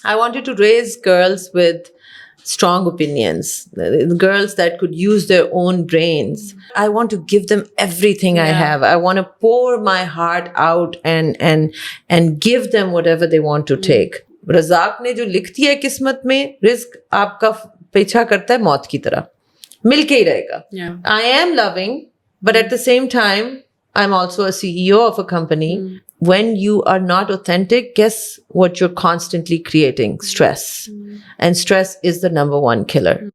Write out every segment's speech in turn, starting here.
I wanted to raise girls with strong opinions, the girls that could use their own brains. I want to give them everything I have. I want to pour my heart out and give them whatever they want to take. Razzaq ने जो लिख दिया है किस्मत में, risk आपका पीछा करता है मौत की तरह, मिलके ही रहेगा. I am loving, but at the same time, I'm also a CEO of a company. When you are not authentic, guess what you're constantly creating? Stress. And stress is the number one killer.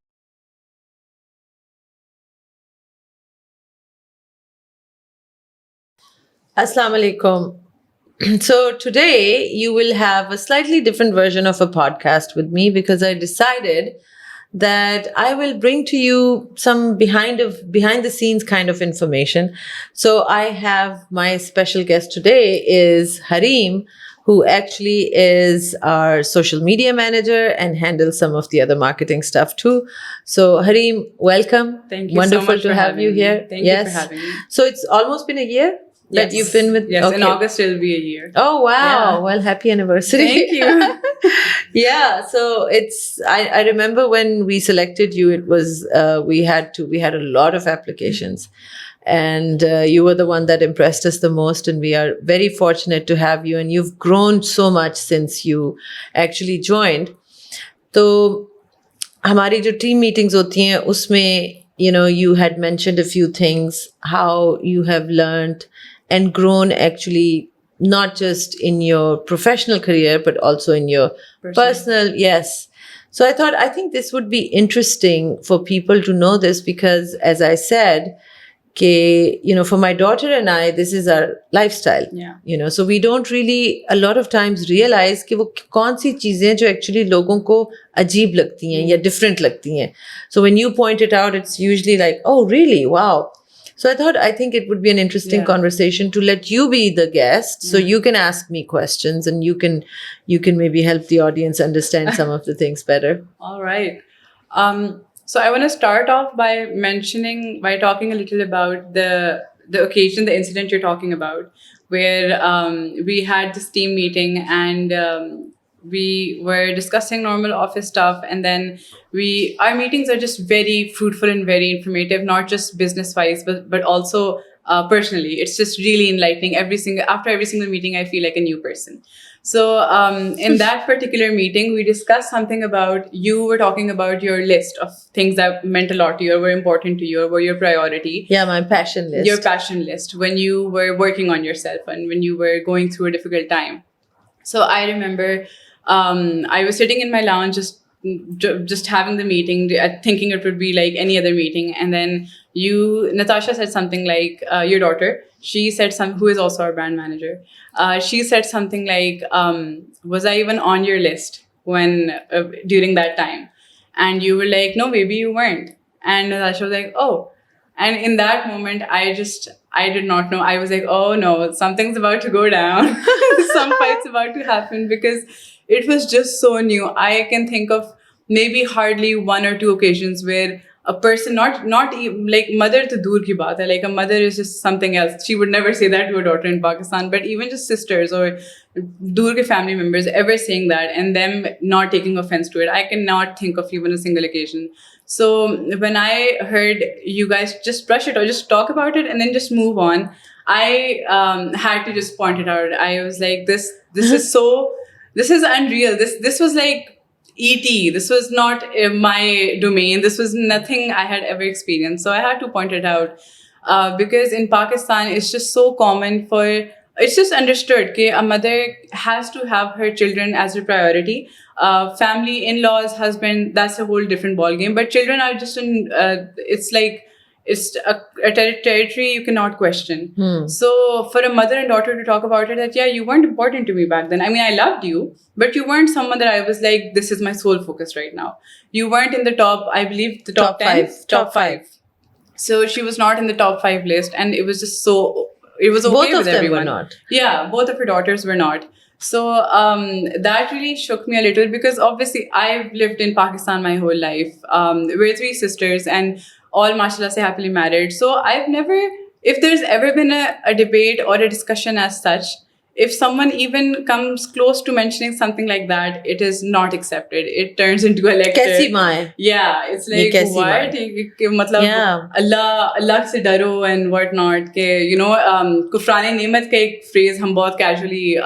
Assalamu alaikum. So today you will have a slightly different version of a podcast with me because I decided that I will bring to you some behind the scenes kind of information. So I have my special guest today is Hareem, who actually is our social media manager and handles some of the other marketing stuff too. So Hareem, welcome. Thank you. Wonderful so much to for have you here. Thank you for having me. So it's almost been a year that you've been with. Yes, in August it'll be a year. Oh wow! Yeah. Well, happy anniversary. Thank you. Yeah, so I remember when we selected you, it was we had a lot of applications, and you were the one that impressed us the most, and we are very fortunate to have you, and you've grown so much since you actually joined. So हमारी जो team meetings होती हैं उसमें you had mentioned a few things, how you have learned and grown actually, not just in your professional career, but also in your personal. Yes. So I think this would be interesting for people to know this because, as I said, for my daughter and I, this is our lifestyle. Yeah. So we don't really a lot of times realize कि वो कौन सी चीजें जो actually लोगों को अजीब लगती हैं या different लगती हैं. So when you point it out, it's usually like, oh, really? Wow. So I think it would be an interesting conversation to let you be the guest, so you can ask me questions and you can maybe help the audience understand some of the things better. All right. So I want to start off by talking a little about the occasion, the incident you're talking about, where we had this team meeting and we were discussing normal office stuff, and then our meetings are just very fruitful and very informative, not just business wise, but also personally. It's just really enlightening. After every single meeting, I feel like a new person. So in that particular meeting, we discussed something about, you were talking about your list of things that meant a lot to you or were important to you or were your priority. Yeah, my passion list. Your passion list when you were working on yourself and when you were going through a difficult time. So I remember I was sitting in my lounge just having the meeting, thinking it would be like any other meeting. And then Natasha said something like, your daughter, she said who is also our brand manager. She said something like, was I even on your list during that time? And you were like, no, baby, you weren't. And Natasha was like, oh. And in that moment, I did not know. I was like, oh no, something's about to go down. Some fight's about to happen because it was just so new. I can think of maybe hardly one or two occasions where a person, not even, like mother to dur ki baat hai, like a mother is just something else. She would never say that to her daughter in Pakistan, but even just sisters or dur ke family members ever saying that and them not taking offense to it, I cannot think of even a single occasion. So when I heard you guys just brush it or just talk about it and then just move on, I had to just point it out. I was like, this is unreal. This was like E.T. This was not my domain. This was nothing I had ever experienced. So I had to point it out because in Pakistan, it's just so common it's just understood that a mother has to have her children as her priority. Family, in-laws, husband, that's a whole different ballgame. But children are just it's a territory you cannot question. So for a mother and daughter to talk about it, that, yeah, you weren't important to me back then. I mean, I loved you, but you weren't someone that I was like, this is my sole focus right now. You weren't in the top, I believe, the top 10? Top 5. So she was not in the top 5 list. And it was just it was okay both with everyone. Both of them were not. Yeah, both of her daughters were not. So that really shook me a little because obviously I've lived in Pakistan my whole life. We're 3 sisters and all, mashallah, say happily married. So I've never, if there's ever been a debate or a discussion as such, if someone even comes close to mentioning something like that, it is not accepted. It turns into a lecture. कैसी माँ है? Yeah, it's ये like कैसी माँ what? है? मतलब Yeah. अल्लाह से डरो and what not के you know कुफरान नेमत का एक phrase हम बहुत casually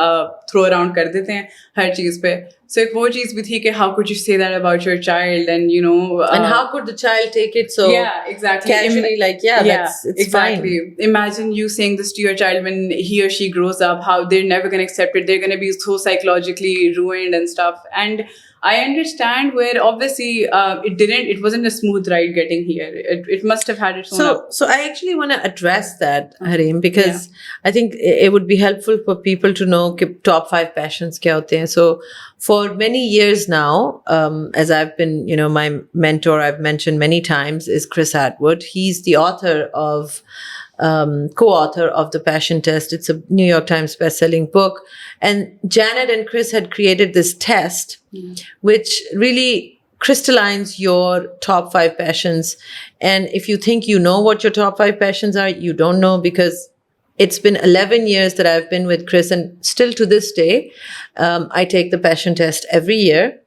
throw around कर देते हैं हर चीज़ पे. So एक वो चीज़ भी थी कि how could you say that about your child, and you know And how could the child take it so yeah, exactly. casually, like, it's exactly. fine. Imagine you saying this to your child when he or she grows up, how they're never going to accept it. They're going to be so psychologically ruined and stuff. And I understand where obviously it wasn't a smooth ride getting here. It must have had its own up. So I actually want to address that, Hareem, because I think it would be helpful for people to know कि top 5 passions क्या होते हैं. So for many years now, as I've been, my mentor, I've mentioned many times, is Chris Atwood. He's the author of co-author of The Passion Test. It's a New York Times best-selling book. And Janet and Chris had created this test, which really crystallizes your top 5 passions. And if you think you know what your top 5 passions are, you don't know, because it's been 11 years that I've been with Chris, and still to this day, I take the passion test every year.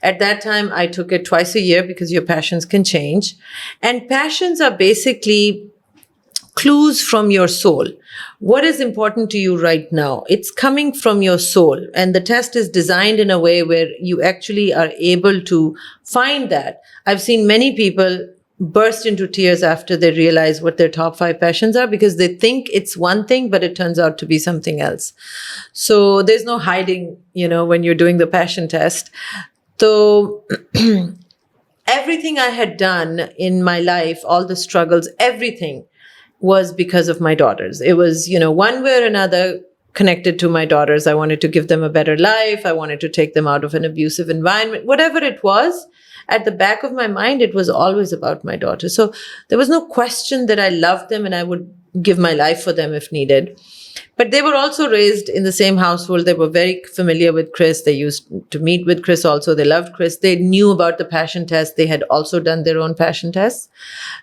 At that time, I took it twice a year because your passions can change. And passions are basically clues from your soul. What is important to you right now? It's coming from your soul. And the test is designed in a way where you actually are able to find that. I've seen many people burst into tears after they realize what their top 5 passions are, because they think it's one thing, but it turns out to be something else. So there's no hiding, when you're doing the passion test. So everything I had done in my life, all the struggles, everything was because of my daughters. It was, one way or another connected to my daughters. I wanted to give them a better life. I wanted to take them out of an abusive environment. Whatever it was, at the back of my mind, it was always about my daughters. So there was no question that I loved them and I would give my life for them if needed. But they were also raised in the same household. They were very familiar with Chris. They used to meet with Chris also. They loved Chris. They knew about the passion test. They had also done their own passion tests.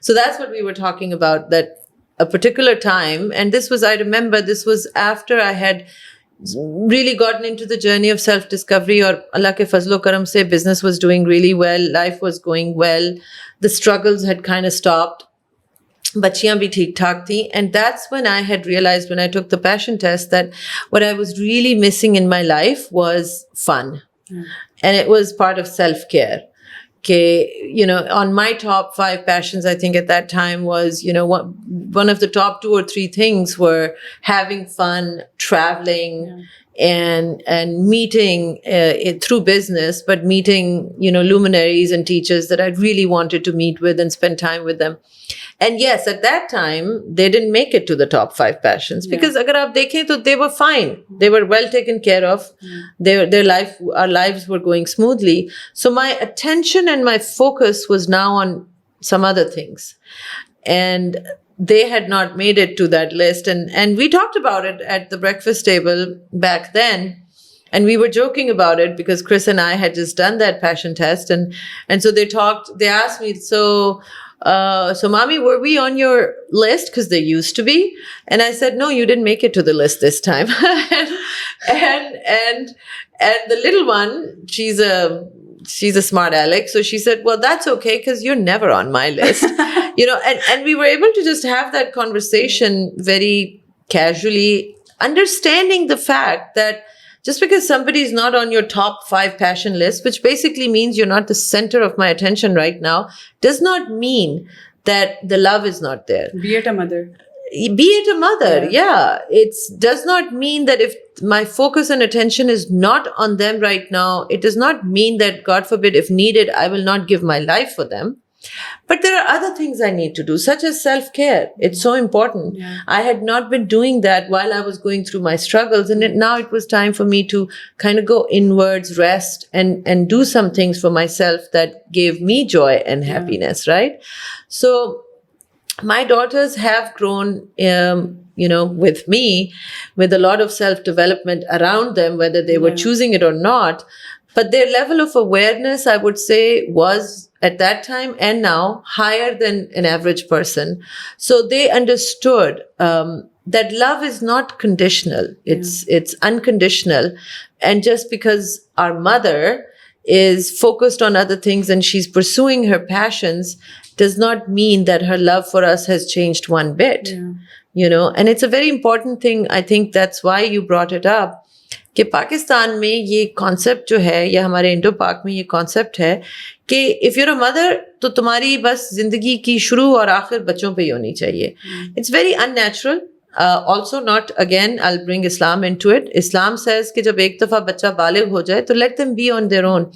So that's what we were talking about, that a particular time, and this was, I remember, this was after I had really gotten into the journey of self-discovery, or Allah ke fazlo karam se business was doing really well, life was going well, the struggles had kind of stopped, bachiyan bhi theek thaak thi. And that's when I had realized, when I took the passion test, that what I was really missing in my life was fun. And it was part of self-care. On my top 5 passions, I think at that time was, one of the top 2 or 3 things were having fun, traveling, and meeting through business, but meeting, luminaries and teachers that I really wanted to meet with and spend time with them. And yes, at that time, they didn't make it to the top 5 passions, because agar aap dekhen, to they were fine. They were well taken care of. Our lives were going smoothly. So my attention and my focus was now on some other things. And they had not made it to that list. And we talked about it at the breakfast table back then. And we were joking about it because Chris and I had just done that passion test. And so they asked me, so mommy, were we on your list? Because they used to be. And I said, no, you didn't make it to the list this time. and the little one, she's a smart aleck. So she said, well, that's okay, because you're never on my list. And we were able to just have that conversation very casually, understanding the fact that just because somebody is not on your top 5 passion list, which basically means you're not the center of my attention right now, does not mean that the love is not there. Be it a mother. It does not mean that if my focus and attention is not on them right now, it does not mean that, God forbid, if needed, I will not give my life for them. But there are other things I need to do, such as self-care. It's so important. I had not been doing that while I was going through my struggles. And now it was time for me to kind of go inwards, rest, and do some things for myself that gave me joy and happiness, right? So my daughters have grown, with me, with a lot of self-development around them, whether they were choosing it or not. But their level of awareness, I would say, was at that time and now higher than an average person. So they understood that love is not conditional. It's unconditional. And just because our mother is focused on other things and she's pursuing her passions does not mean that her love for us has changed one bit. And it's a very important thing. I think that's why you brought it up. कि पाकिस्तान में ये concept जो है या हमारे Indo पाक में ये कॉन्सेप्ट है कि इफ़ यूर अ मदर तो तुम्हारी बस जिंदगी की शुरू और आखिर बच्चों पे ही होनी चाहिए. It's very unnatural. Also not, again, I'll bring Islam into it. Islam says कि जब एक दफ़ा बच्चा बालिग हो जाए तो let them be on their own.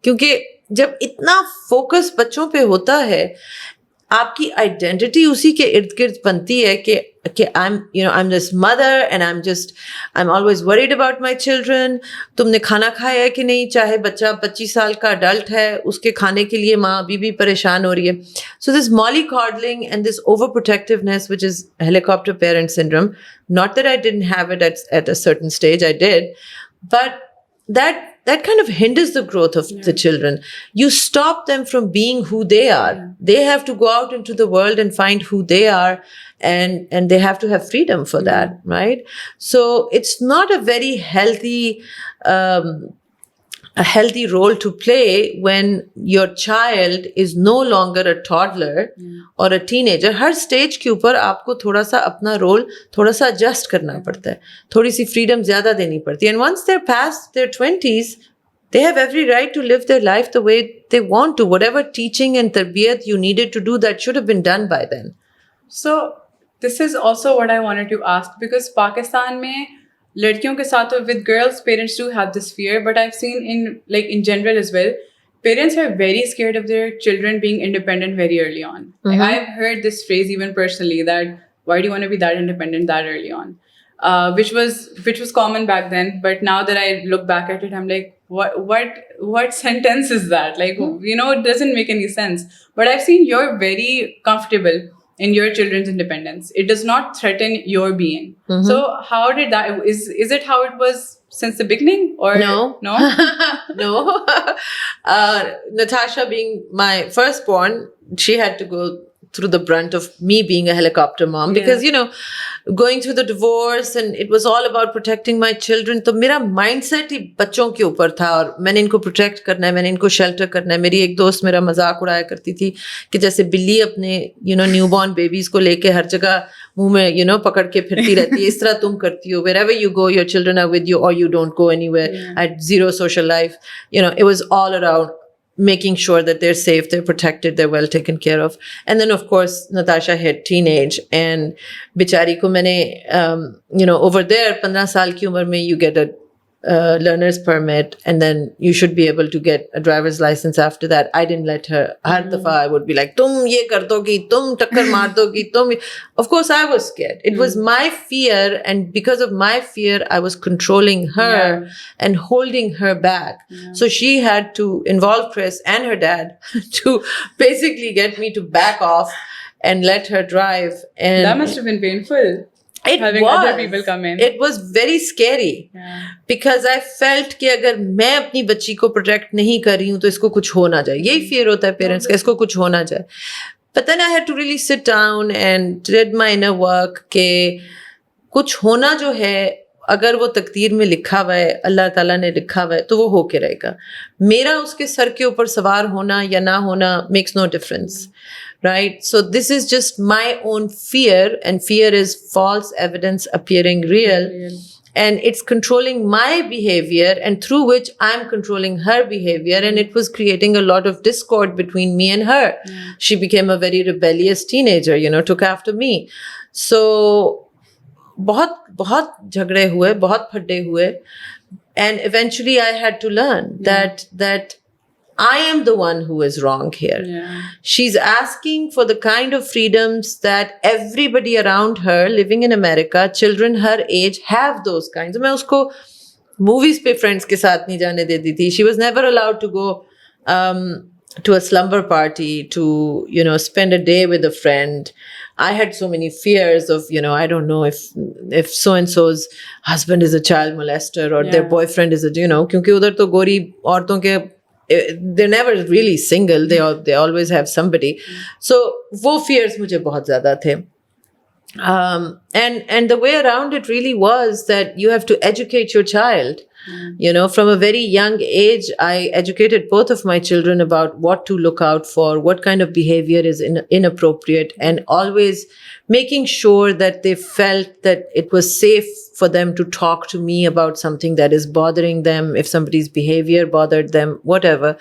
क्योंकि जब इतना फोकस बच्चों पे होता है आपकी आइडेंटिटी उसी के इर्द गिर्द बनती है कि I'm this mother and I'm always worried about my children. तुमने खाना खाया है कि नहीं, चाहे बच्चा 25 साल का अडल्ट है उसके खाने के लिए माँ बीबी परेशान हो रही है. So this mollycoddling and this overprotectiveness, which is helicopter parent syndrome, not that I didn't have it at a certain stage, I did, but that kind of hinders the growth of the children. You stop them from being who they are. They have to go out into the world and find who they are, and they have to have freedom for that, right? So it's not a very healthy role to play when your child is no longer a toddler or a teenager. Her stage के ऊपर आपको थोड़ा सा अपना role थोड़ा सा adjust करना पड़ता है, थोड़ी सी freedom ज़्यादा देनी पड़ती है. And once they're past their 20s, they have every right to live their life the way they want to. Whatever teaching and tarbiyat you needed to do, that should have been done by then. So this is also what I wanted to ask, because Pakistan में लड़कियों के साथ with girls, parents do have this fear, but I've seen in general as well, parents are very scared of their children being independent very early on. Like, I've heard this phrase even personally, that why do you want to be that independent that early on? Which was common back then, but now that I look back at it, I'm like, what sentence is that? Like, it doesn't make any sense. But I've seen you're very comfortable in your children's independence. It does not threaten your being. So how did that, is it how it was since the beginning, or no? No. Natasha being my firstborn, she had to go through the brunt of me being a helicopter mom, because going through the divorce, and it was all about protecting my children. तो मेरा mindset ही बच्चों के ऊपर था, और मैंने इनको protect करना है, मैंने इनको shelter करना है. मेरी एक दोस्त मेरा मजाक उड़ाया करती थी कि जैसे बिल्ली अपने newborn babies को लेके हर जगह मुंह में पकड़ के फिरती रहती है, इस तरह तुम करती हो. Wherever you go, your children are with you, or you don't go anywhere. I had zero social life. It was all around making sure that they're safe, they're protected, they're well taken care of. And then, of course, Natasha hit teenage, and bichari ko maine, over there, 15 saal ki umar mein, you get a learner's permit, and then you should be able to get a driver's license after that. I didn't let her. Har dafa I would be like, tum ye kar dogi, tum takkar maar dogi, tum. Of course, I was scared. It was my fear, and because of my fear, I was controlling her and holding her back. So she had to involve Chris and her dad to basically get me to back off and let her drive. And that must have been painful. Having other people come in. It was very scary because I felt कि अगर मैं अपनी बच्ची को protect नहीं कर रही हूँ तो इसको कुछ हो ना जाए. यही fear होता है parents का, इसको कुछ हो ना जाए. But then I had to really sit down and did my inner work कि कुछ होना जो है, अगर वो तकदीर में लिखा हुआ है, अल्लाह ताला ने लिखा हुआ है, तो वो होके रहेगा. मेरा उसके सर के ऊपर सवार होना या ना होना makes no difference. Right? So this is just my own fear, and fear is false evidence appearing real. And it's controlling my behavior, and through which I'm controlling her behavior, and it was creating a lot of discord between me and her. She became a very rebellious teenager, took after me. So बहुत झगड़े हुए, बहुत फड्डे हुए, and eventually I had to learn that I am the one who is wrong here. She's asking for the kind of freedoms that everybody around her living in America, children her age, have those kinds. मैं उसको movies पे friends के साथ नहीं जाने देती थी. She was never allowed to go to a slumber party, to, spend a day with a friend. I had so many fears of, I don't know if so-and-so's husband is a child molester, or their boyfriend is a, क्योंकि उधर तो गोरी औरतों के they're never really single. They always have somebody. So वो fears मुझे बहुत ज़्यादा थे. And the way around it really was that you have to educate your child. From a very young age, I educated both of my children about what to look out for, what kind of behavior is inappropriate, and always making sure that they felt that it was safe for them to talk to me about something that is bothering them, if somebody's behavior bothered them, whatever.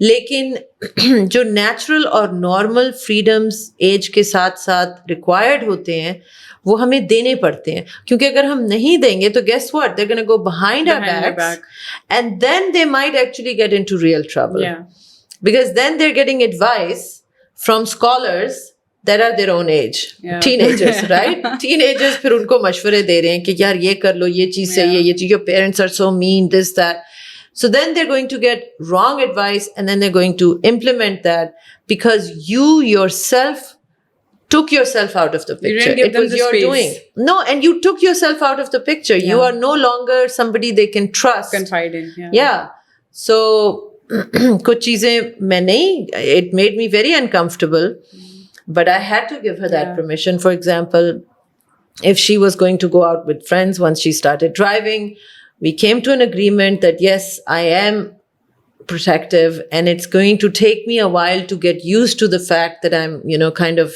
लेकिन जो natural और normal freedoms age के साथ साथ required होते हैं, वो हमें देने पड़ते हैं, क्योंकि अगर हम नहीं देंगे तो guess what, they're going to go behind our backs, and then they might actually get into real trouble. Because then they're getting advice from scholars that are their own age. Teenagers, right? Teenagers फिर उनको मशवरे दे रहे हैं कि यार ये कर लो, ये चीज सही है, ये चीज, your parents are so mean, this, that. So then they're going to get wrong advice, and then they're going to implement that because you yourself took yourself out of the picture. You didn't give them the your space. doing. No, and you took yourself out of the picture. You are no longer somebody they can trust. Confide in. Yeah. So कुछ चीजें मैं नहीं, it made me very uncomfortable, but I had to give her that permission. For example, if she was going to go out with friends once she started driving, we came to an agreement that yes, I am protective, and it's going to take me a while to get used to the fact that I'm, kind of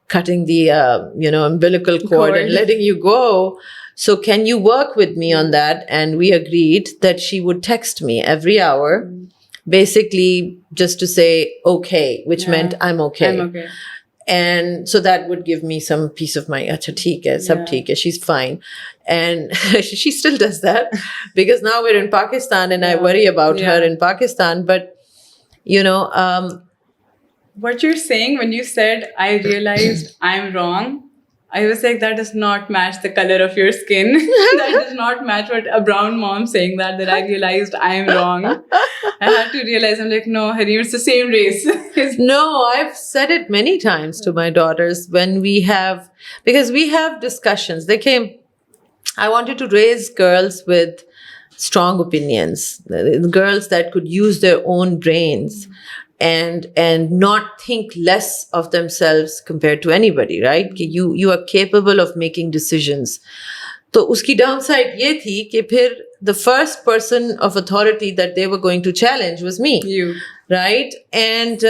cutting the, umbilical cord and letting you go. So can you work with me on that? And we agreed that she would text me every hour, basically just to say, okay, which meant I'm okay. I'm okay. And so that would give me some peace of mind. Acha, theek hai, sab theek hai, she's fine. And she still does that because now we're in Pakistan and I worry about her in Pakistan. But, what you're saying when you said, I realized I'm wrong, I was like, that does not match the color of your skin. That does not match what a brown mom saying that I realized I am wrong. I had to realize, I'm like, no, Hareem, it's the same race. No, I've said it many times to my daughters when because we have discussions. They came, I wanted to raise girls with strong opinions, girls that could use their own brains. And not think less of themselves compared to anybody, right? कि you are capable of making decisions. तो उसकी downside ये थी कि फिर the first person of authority that they were going to challenge was me. You. Right? And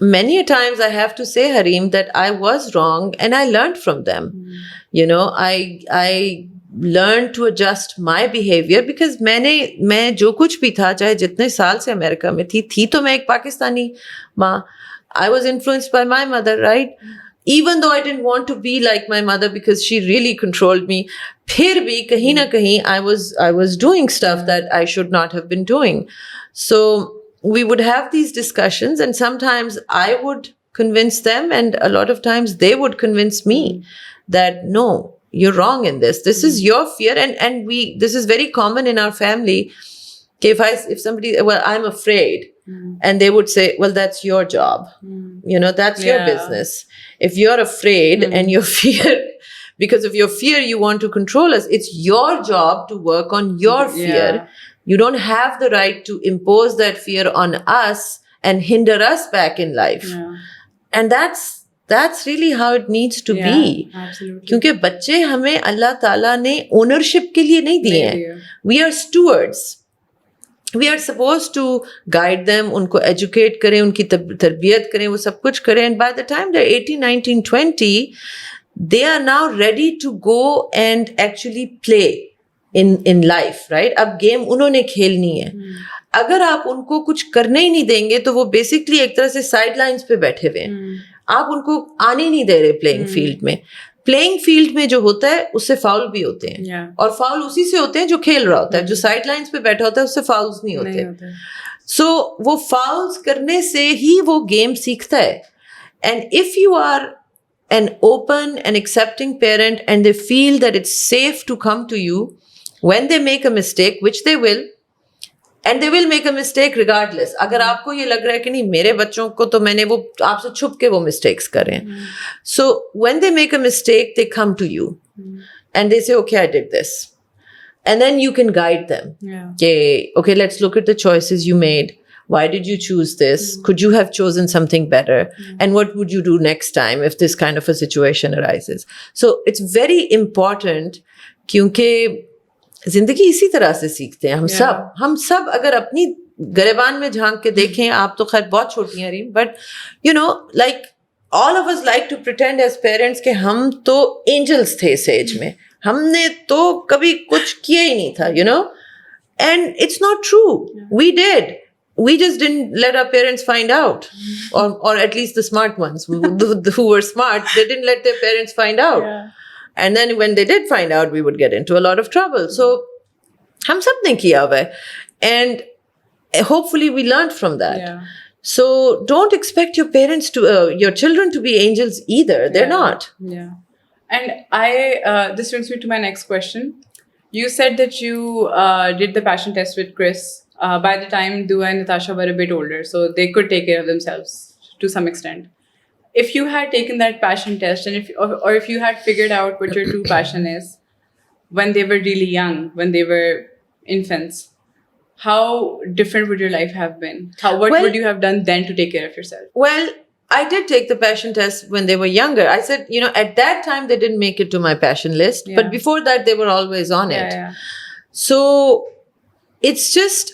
many a times I have to say, Hareem, that I was wrong and I learned from them. I learn to adjust my behavior because मैं जो कुछ भी था, चाहे जितने साल से America में थी तो मैं एक पाकिस्तानी माँ. I was influenced by my mother, right? Even though I didn't want to be like my mother because she really controlled me, फिर भी कहीं ना कहीं I was doing stuff that I should not have been doing. So we would have these discussions, and sometimes I would convince them, and a lot of times they would convince me that no, you're wrong in this. This is your fear, and this is very common in our family. If somebody, well, I'm afraid, and they would say, well, that's your job. That's your business. If you're afraid and your fear, because of your fear, you want to control us, it's your job to work on your fear. You don't have the right to impose that fear on us and hinder us back in life. And that's really how it needs to be. Absolutely. क्योंकि बच्चे हमें अल्लाह ताला ने ownership के लिए नहीं दिए हैं. We are stewards. We are supposed to guide them, उनको educate करें, उनकी तरबियत करें, वो सब कुछ करें. And by the time they're 18, 19, 20, they are now ready to go and actually play in life, right? अब गेम उन्होंने खेलनी है. अगर आप उनको कुछ करने ही नहीं देंगे तो वो बेसिकली एक तरह से साइडलाइंस पे बैठे हुए हैं. आप उनको आने नहीं दे रहे प्लेइंग फील्ड में. प्लेइंग फील्ड में जो होता है उससे फाउल भी होते हैं, और फाउल उसी से होते हैं जो खेल रहा होता है. जो साइडलाइंस पे बैठा होता है उससे फाउल्स नहीं होते. सो वो फाउल्स करने से ही वो गेम सीखता है. And if you are an open and accepting parent and they feel that it's safe to come to you when they make a mistake, which they will, and they will make a mistake regardless. अगर आपको ये लग रहा है कि नहीं मेरे बच्चों को तो मैंने वो आपसे छुप के वो mistakes करें. So when they make a mistake, they come to you and they say, okay, I did this. And then you can guide them. Okay, let's look at the choices you made. Why did you choose this? Could you have chosen something better? And what would you do next time if this kind of a situation arises? So it's very important क्योंकि जिंदगी इसी तरह से सीखते हैं हम सब अगर अपनी गरेबान में झांक के देखें, आप तो खैर बहुत छोटी हैं Hareem, but you know like all of us like to pretend as parents कि हम तो angels थे इस एज में, हमने तो कभी कुछ किया ही नहीं था, you know, and it's not true. We did. We just didn't let our parents find out, or at least the smart ones who were smart, they didn't let their parents find out. And then when they did find out, we would get into a lot of trouble. So हम सब ने किया हुआ है, and hopefully we learned from that. So don't expect your parents to, your children to be angels either. They're not. Yeah. And this brings me to my next question. You said that you did the passion test with Chris. By the time Dua and Natasha were a bit older, so they could take care of themselves to some extent. If you had taken that passion test, and if you had figured out what your true passion is when they were really young, when they were infants, how different would your life have been? What would you have done then to take care of yourself? Well, I did take the passion test when they were younger. I said, you know, at that time they didn't make it to my passion list, but before that they were always on it. So it's just,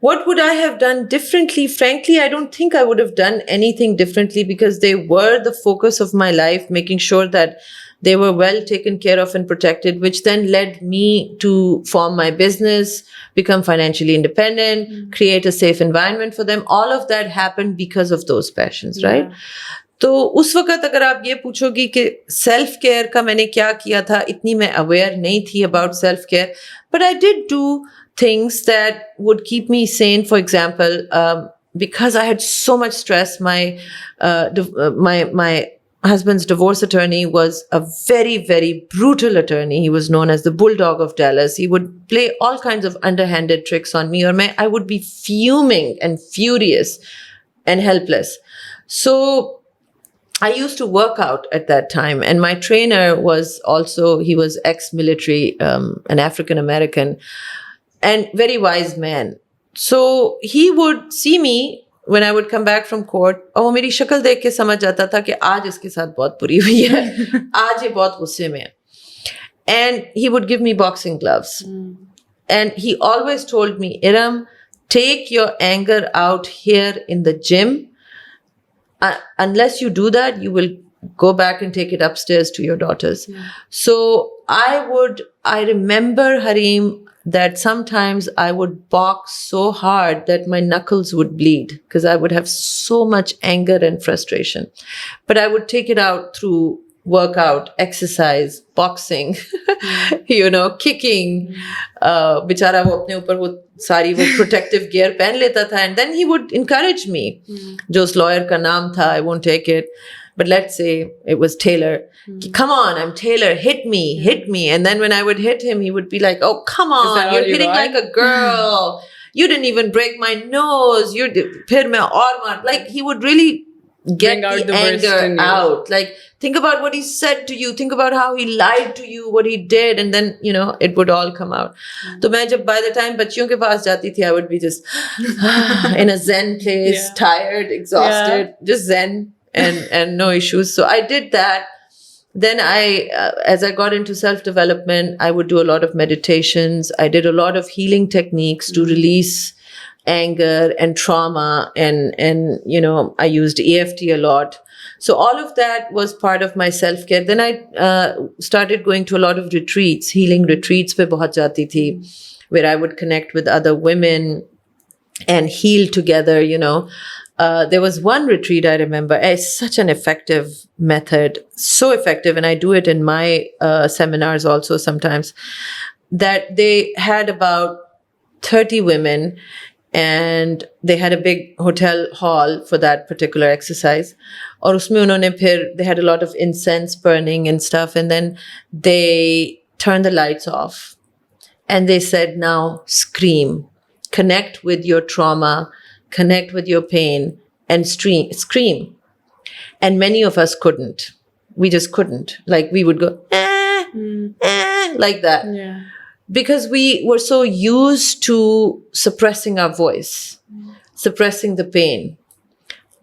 what would I have done differently? Frankly, I don't think I would have done anything differently because they were the focus of my life, making sure that they were well taken care of and protected, which then led me to form my business, become financially independent, create a safe environment for them. All of that happened because of those passions, right? तो उस वक्त अगर आप ये पूछोगी कि self care का मैंने क्या किया था, इतनी मैं अवेयर नहीं थी about self care, but I did do things that would keep me sane. For example, because I had so much stress, my husband's divorce attorney was a very, very brutal attorney. He was known as the Bulldog of Dallas. He would play all kinds of underhanded tricks on me, or I would be fuming and furious and helpless. So I used to work out at that time, and my trainer was also, he was ex-military, an African-American, and very wise man. So he would see me when I would come back from court, और वो मेरी शक्ल देख के समझ जाता था कि आज इसके साथ बहुत बुरी हुई है, आज ये बहुत गुस्से में है. And he would give me boxing gloves. And he always told me, Eram, take your anger out here in the gym. Unless you do that, you will go back and take it upstairs to your daughters. So I remember, Hareem, that sometimes I would box so hard that my knuckles would bleed because I would have so much anger and frustration. But I would take it out through workout, exercise, boxing, you know, kicking. Bichara wo apne upar wo sari wo protective gear pehen leta tha, and then he would encourage me. Jo us lawyer ka naam tha, I won't take it. But let's say it was Taylor. Come on, I'm Taylor. Hit me. And then when I would hit him, he would be like, "Oh, come on, you're hitting like a girl. You didn't even break my nose. You did me or like he would really get the anger out. Like think about what he said to you. Think about how he lied to you, what he did, and then you know it would all come out. So मैं जब by the time बच्चियों के पास जाती थी, I would be just in a zen place, tired, exhausted, just zen. And no issues. So I did that. Then as I got into self-development, I would do a lot of meditations. I did a lot of healing techniques to release anger and trauma. And you know, I used EFT a lot. So all of that was part of my self-care. Then I started going to a lot of retreats, healing retreats pe bahut jati thi, where I would connect with other women and heal together, you know. There was one retreat I remember. It's such an effective method, so effective, and I do it in my seminars also sometimes, that they had about 30 women, and they had a big hotel hall for that particular exercise. और उसमें उन्होंने फिर, they had a lot of incense burning and stuff, and then they turned the lights off, and they said, now scream, connect with your trauma, connect with your pain, and scream. And many of us couldn't. We just couldn't. Like we would go, like that. because we were so used to suppressing our voice, suppressing the pain.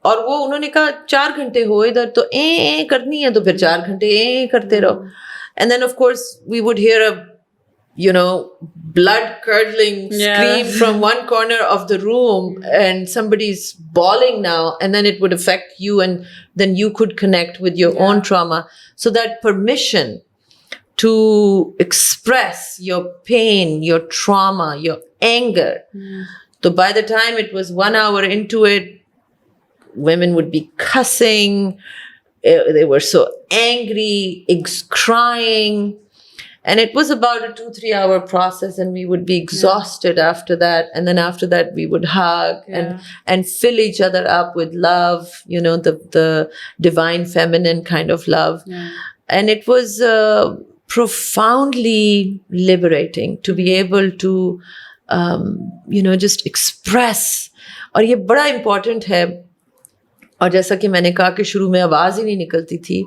और वो उन्होंने कहा 4 घंटे हो इधर तो ए करनी है तो फिर 4 घंटे ए करते रहो. And then of course we would hear a blood curdling scream from one corner of the room, and somebody's bawling now, and then it would affect you, and then you could connect with your own trauma. So that permission to express your pain, your trauma, your anger. So by the time it was 1 hour into it, women would be cussing. They were so angry, crying. And it was about a 2-3 hour process, and we would be exhausted after that. And then after that, we would hug and fill each other up with love, the divine feminine kind of love. And it was profoundly liberating to be able to, just express. और ये बड़ा important है. और जैसा कि मैंने कहा कि शुरू में आवाज़ ही नहीं निकलती थी,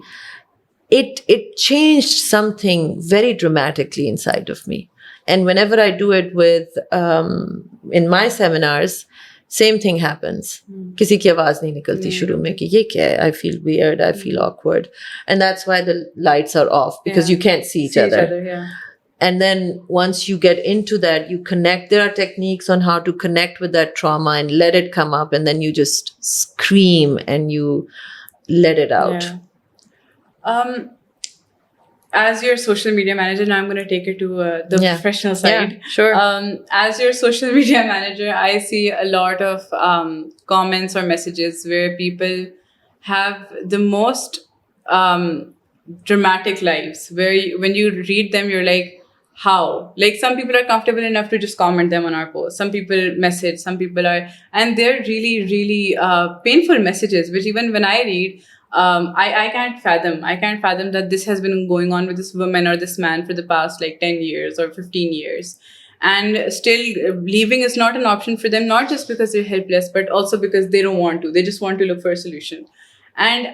it changed something very dramatically inside of me. And whenever I do it with in my seminars, same thing happens. किसी की आवाज़ नहीं निकलती शुरू में कि ये क्या है, I feel weird, I feel awkward. And that's why the lights are off, because you can't see each other. And then once you get into that, you connect. There are techniques on how to connect with that trauma and let it come up, and then you just scream and you let it out. As your social media manager, now I'm going to take it to the professional side. Yeah, sure. As your social media manager, I see a lot of comments or messages where people have the most dramatic lives, where when you read them, you're like, how? Like, some people are comfortable enough to just comment them on our post. Some people message, some people are, and they're really, really painful messages, which even when I read, I can't fathom. I can't fathom that this has been going on with this woman or this man for the past 10 years or 15 years. And still leaving is not an option for them, not just because they're helpless, but also because they don't want to. They just want to look for a solution. And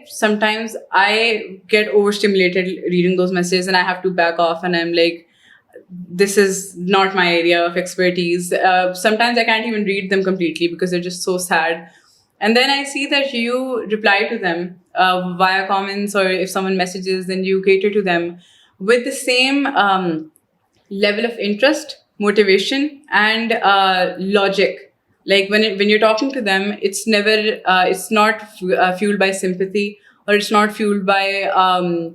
sometimes I get overstimulated reading those messages, and I have to back off, and I'm like, this is not my area of expertise. Sometimes I can't even read them completely because they're just so sad. And then I see that you reply to them via comments, or if someone messages, then you cater to them with the same level of interest, motivation, and logic. Like when you're talking to them, it's never, it's not fueled by sympathy, or it's not fueled by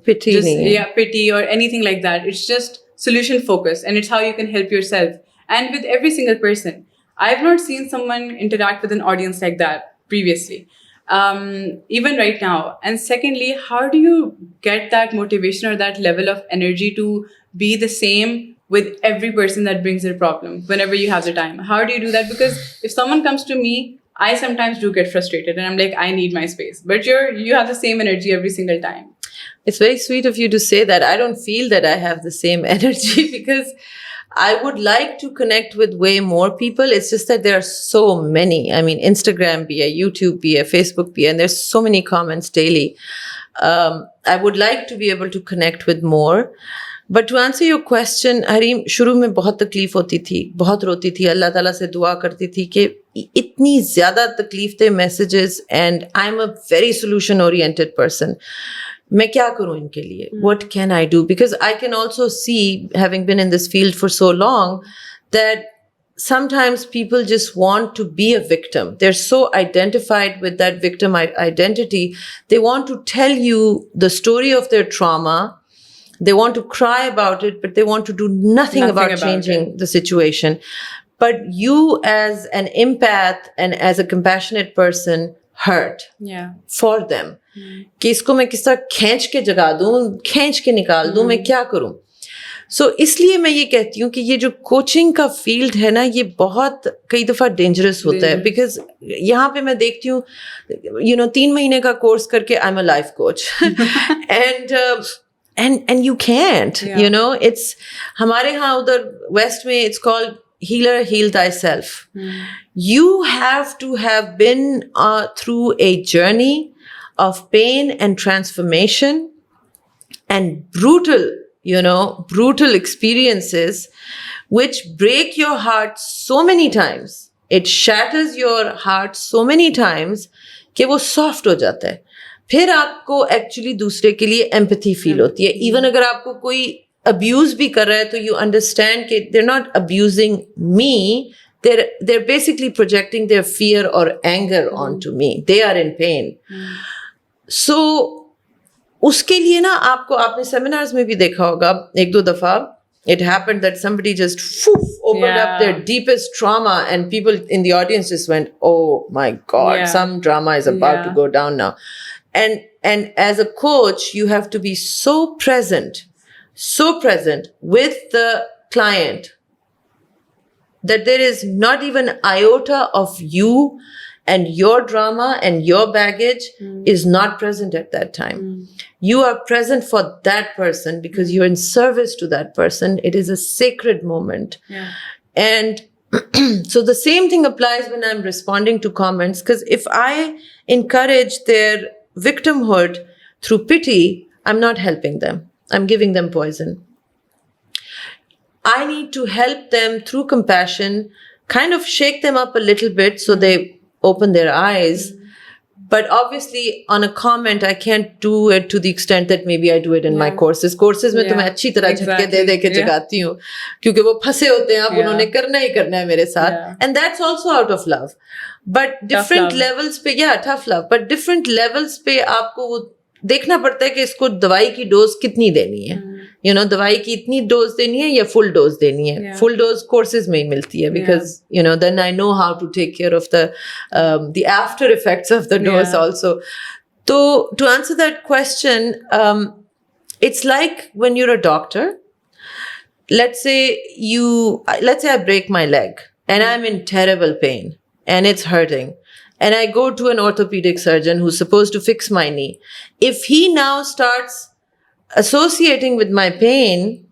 pity or anything like that. It's just solution focused, and it's how you can help yourself. And with every single person, I've not seen someone interact with an audience like that previously, even right now. And secondly, how do you get that motivation or that level of energy to be the same with every person that brings their problem whenever you have the time? How do you do that? Because if someone comes to me, I sometimes do get frustrated, and I'm like, I need my space. But you have the same energy every single time. It's very sweet of you to say that. I don't feel that I have the same energy, because I would like to connect with way more people. It's just that there are so many. I mean, Instagram be a, YouTube be a, Facebook be a, and there's so many comments daily. I would like to be able to connect with more. But to answer your question, Hareem, शुरू में बहुत तकलीफ होती थी, बहुत रोती थी, अल्लाह ताला से दुआ करती थी कि इतनी ज़्यादा तकलीफ थे messages, and I'm a very solution oriented person. मैं क्या करूँ इनके लिए? What can I do? Because I can also see, having been in this field for so long, that sometimes people just want to be a victim. They're so identified with that victim identity. They want to tell you the story of their trauma. They want to cry about it, but they want to do nothing about changing the situation. But you, as an empath and as a compassionate person, hurt for them. कि इसको मैं किस तरह खींच के जगा दूं, खींच के निकाल दूं, मैं क्या करूं? So इसलिए मैं ये कहती हूँ कि ये जो कोचिंग का फील्ड है ना, ये बहुत कई दफ़ा डेंजरस होता है. बिकॉज यहाँ पे मैं देखती हूँ, 3 महीने का कोर्स करके I am a life coach, and you can't, it's हमारे यहाँ उधर वेस्ट में it's called heal thyself. You have to have been through a journey of pain and transformation and brutal brutal experiences which break your heart so many times. It shatters your heart so many times कि वो soft हो जाता है. फिर आपको actually दूसरे के लिए empathy feel होती है. Even अगर आपको कोई abuse भी कर रहा है, तो you understand कि they're not abusing me. They're basically projecting their fear or anger onto me. They are in pain. So उसके लिए ना आपने seminars में भी देखा होगा एक दो दफा. It happened that somebody just opened up their deepest trauma, and people in the audience just went, "Oh my God, some drama is about to go down now." And as a coach, you have to be so present with the client that there is not even iota of you and your drama and your baggage is not present at that time. You are present for that person because you're in service to that person. It is a sacred moment. And so the same thing applies when I'm responding to comments, because if I encourage their victimhood through pity, I'm not helping them. I'm giving them poison. I need to help them through compassion, kind of shake them up a little bit so they open their eyes. But obviously, on a comment, I can't do it to the extent that maybe I do it in my courses. Courses में तो मैं अच्छी तरह झटके दे के जगाती हूँ, क्योंकि वो फंसे होते हैं, अब उन्होंने करना ही करना है मेरे साथ. And that's also out of love. But different levels पे, tough love. But different levels पे आपको वो देखना पड़ता है कि इसको दवाई की डोज कितनी देनी है. दवाई की इतनी डोज देनी है या फुल डोज देनी है. फुल डोज कोर्सेज में ही मिलती है, because then I know how to take care of the after effects of the dose also. So to answer that question, it's like when you're a doctor. Let's say I break my leg and I'm in terrible pain and it's hurting. And I go to an orthopedic surgeon who's supposed to fix my knee. If he now starts associating with my pain,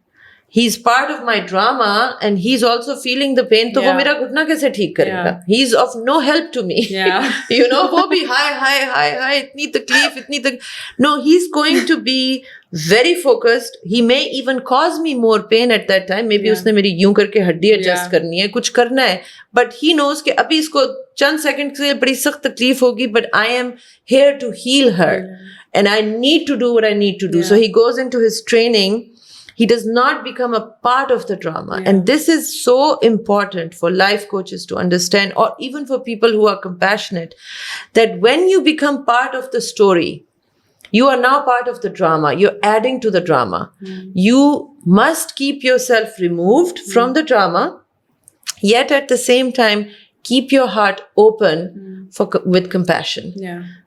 he's part of my drama and he's also feeling the pain. तो वो मेरा घुटना कैसे ठीक करेगा? He's of no help to me. वो भी hi, इतनी तकलीफ. No, he's going to be very focused. He may even cause me more pain at that time. Maybe उसने मेरी यूं करके हड्डी adjust करनी है, कुछ करना है. But he knows कि अभी इसको चंद सेकंड के लिए बड़ी सख्त तकलीफ होगी, but I am here to heal her. And I need to do what I need to do. So he goes into his training. He does not become a part of the drama. And this is so important for life coaches to understand, or even for people who are compassionate, that when you become part of the story, you are now part of the drama. You're adding to the drama. You must keep yourself removed from the drama, yet at the same time, keep your heart open with compassion.